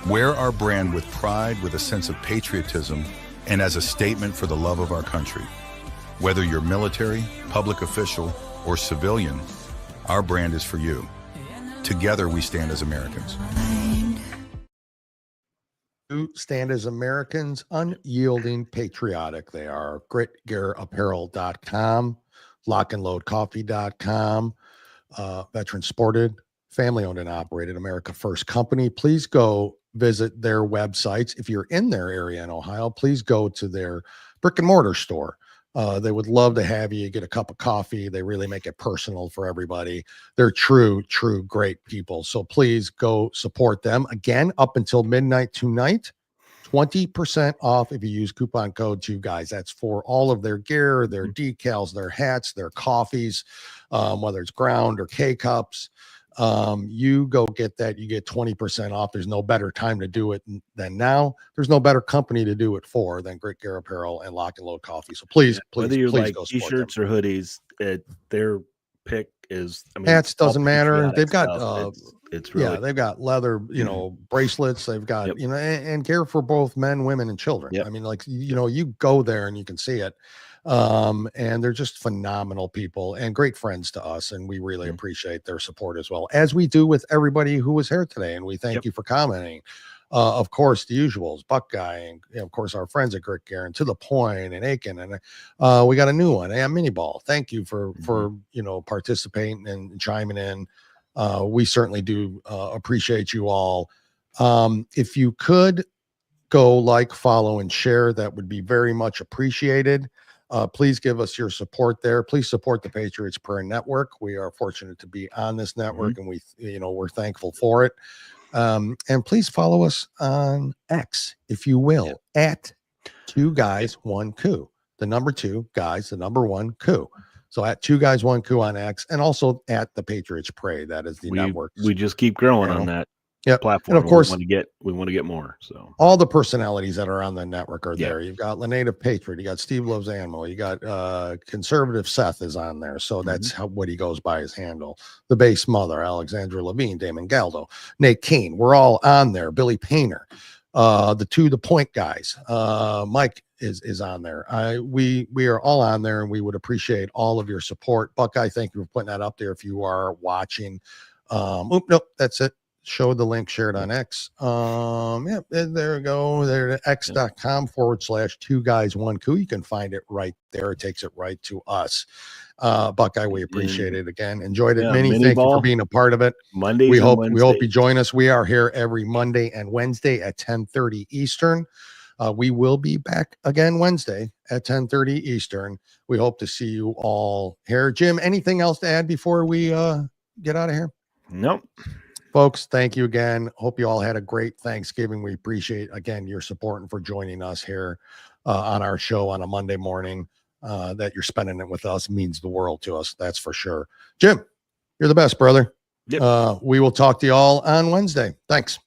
Wear our brand with pride, with a sense of patriotism, and as a statement for the love of our country. Whether you're military, public official, or civilian, our brand is for you. Together we stand as Americans. Stand as Americans, unyielding, patriotic. They are gritgearapparel.com, lockandloadcoffee.com, veteran sported, family owned and operated, America First company. Please go visit their websites. If you're in their area in Ohio, please go to their brick and mortar store. They would love to have you get a cup of coffee. They really make it personal for everybody. They're true, great people. So please go support them. Again, up until midnight tonight, 20% off if you use coupon code 2guys. That's for all of their gear, their decals, their hats, their coffees, whether it's ground or K-cups. You go get that, you get 20% off. There's no better time to do it than now. There's no better company to do it for than Grit Gear Apparel and Lock and Load Coffee. So please, whether you please like go support t-shirts them. or hoodies, their pick is, I mean, hats doesn't matter. They've got it's really, they've got leather, bracelets. They've got, and gear for both men, women, and children. I mean, like, you go there and you can see it. And they're just phenomenal people and great friends to us. And we really appreciate their support as well, as we do with everybody who was here today. And we thank you for commenting. Of course, the usuals, Buckeye, and of course, our friends at Grit Gear, and To The Point, and Aiken, and we got a new one, Mini Ball. Thank you for participating and chiming in. We certainly do appreciate you all. If you could go like, follow, and share, that would be very much appreciated. Please give us your support there. Please support the Patriots Prayer Network. We are fortunate to be on this network, and we're thankful for it. And please follow us on X, if you will, at 2guys1coup. The number 2 guys, the number 1 coup. So at 2guys1coup on X, and also at the Patriots Pray. That is the network. We just keep growing on that platform. And of course, we want to get more. So all the personalities that are on the network are there. You've got Lenative Patriot, you got Steve Loves Animal, you got Conservative Seth is on there. So that's what he goes by, his handle. The Base Mother, Alexandra Levine, Damon Galdo, Nate Keane. We're all on there. Billy Painter, the To The Point guys. Mike is on there. We are all on there, and we would appreciate all of your support. Buckeye, thank you for putting that up there if you are watching. Nope, that's it. Show the link, shared on X. There we go. There, x.com/2guys1coup. You can find it right there. It takes it right to us. Buckeye, we appreciate it again. Enjoyed it. Thank you for being a part of it. Monday. We hope you join us. We are here every Monday and Wednesday at 10:30 Eastern. We will be back again Wednesday at 10:30 Eastern. We hope to see you all here. Jim, anything else to add before we get out of here? Nope. Folks, thank you again. Hope you all had a great Thanksgiving. We appreciate, again, your support and for joining us here on our show on a Monday morning. That you're spending it with us means the world to us. That's for sure. Jim, you're the best, brother. We will talk to you all on Wednesday. Thanks.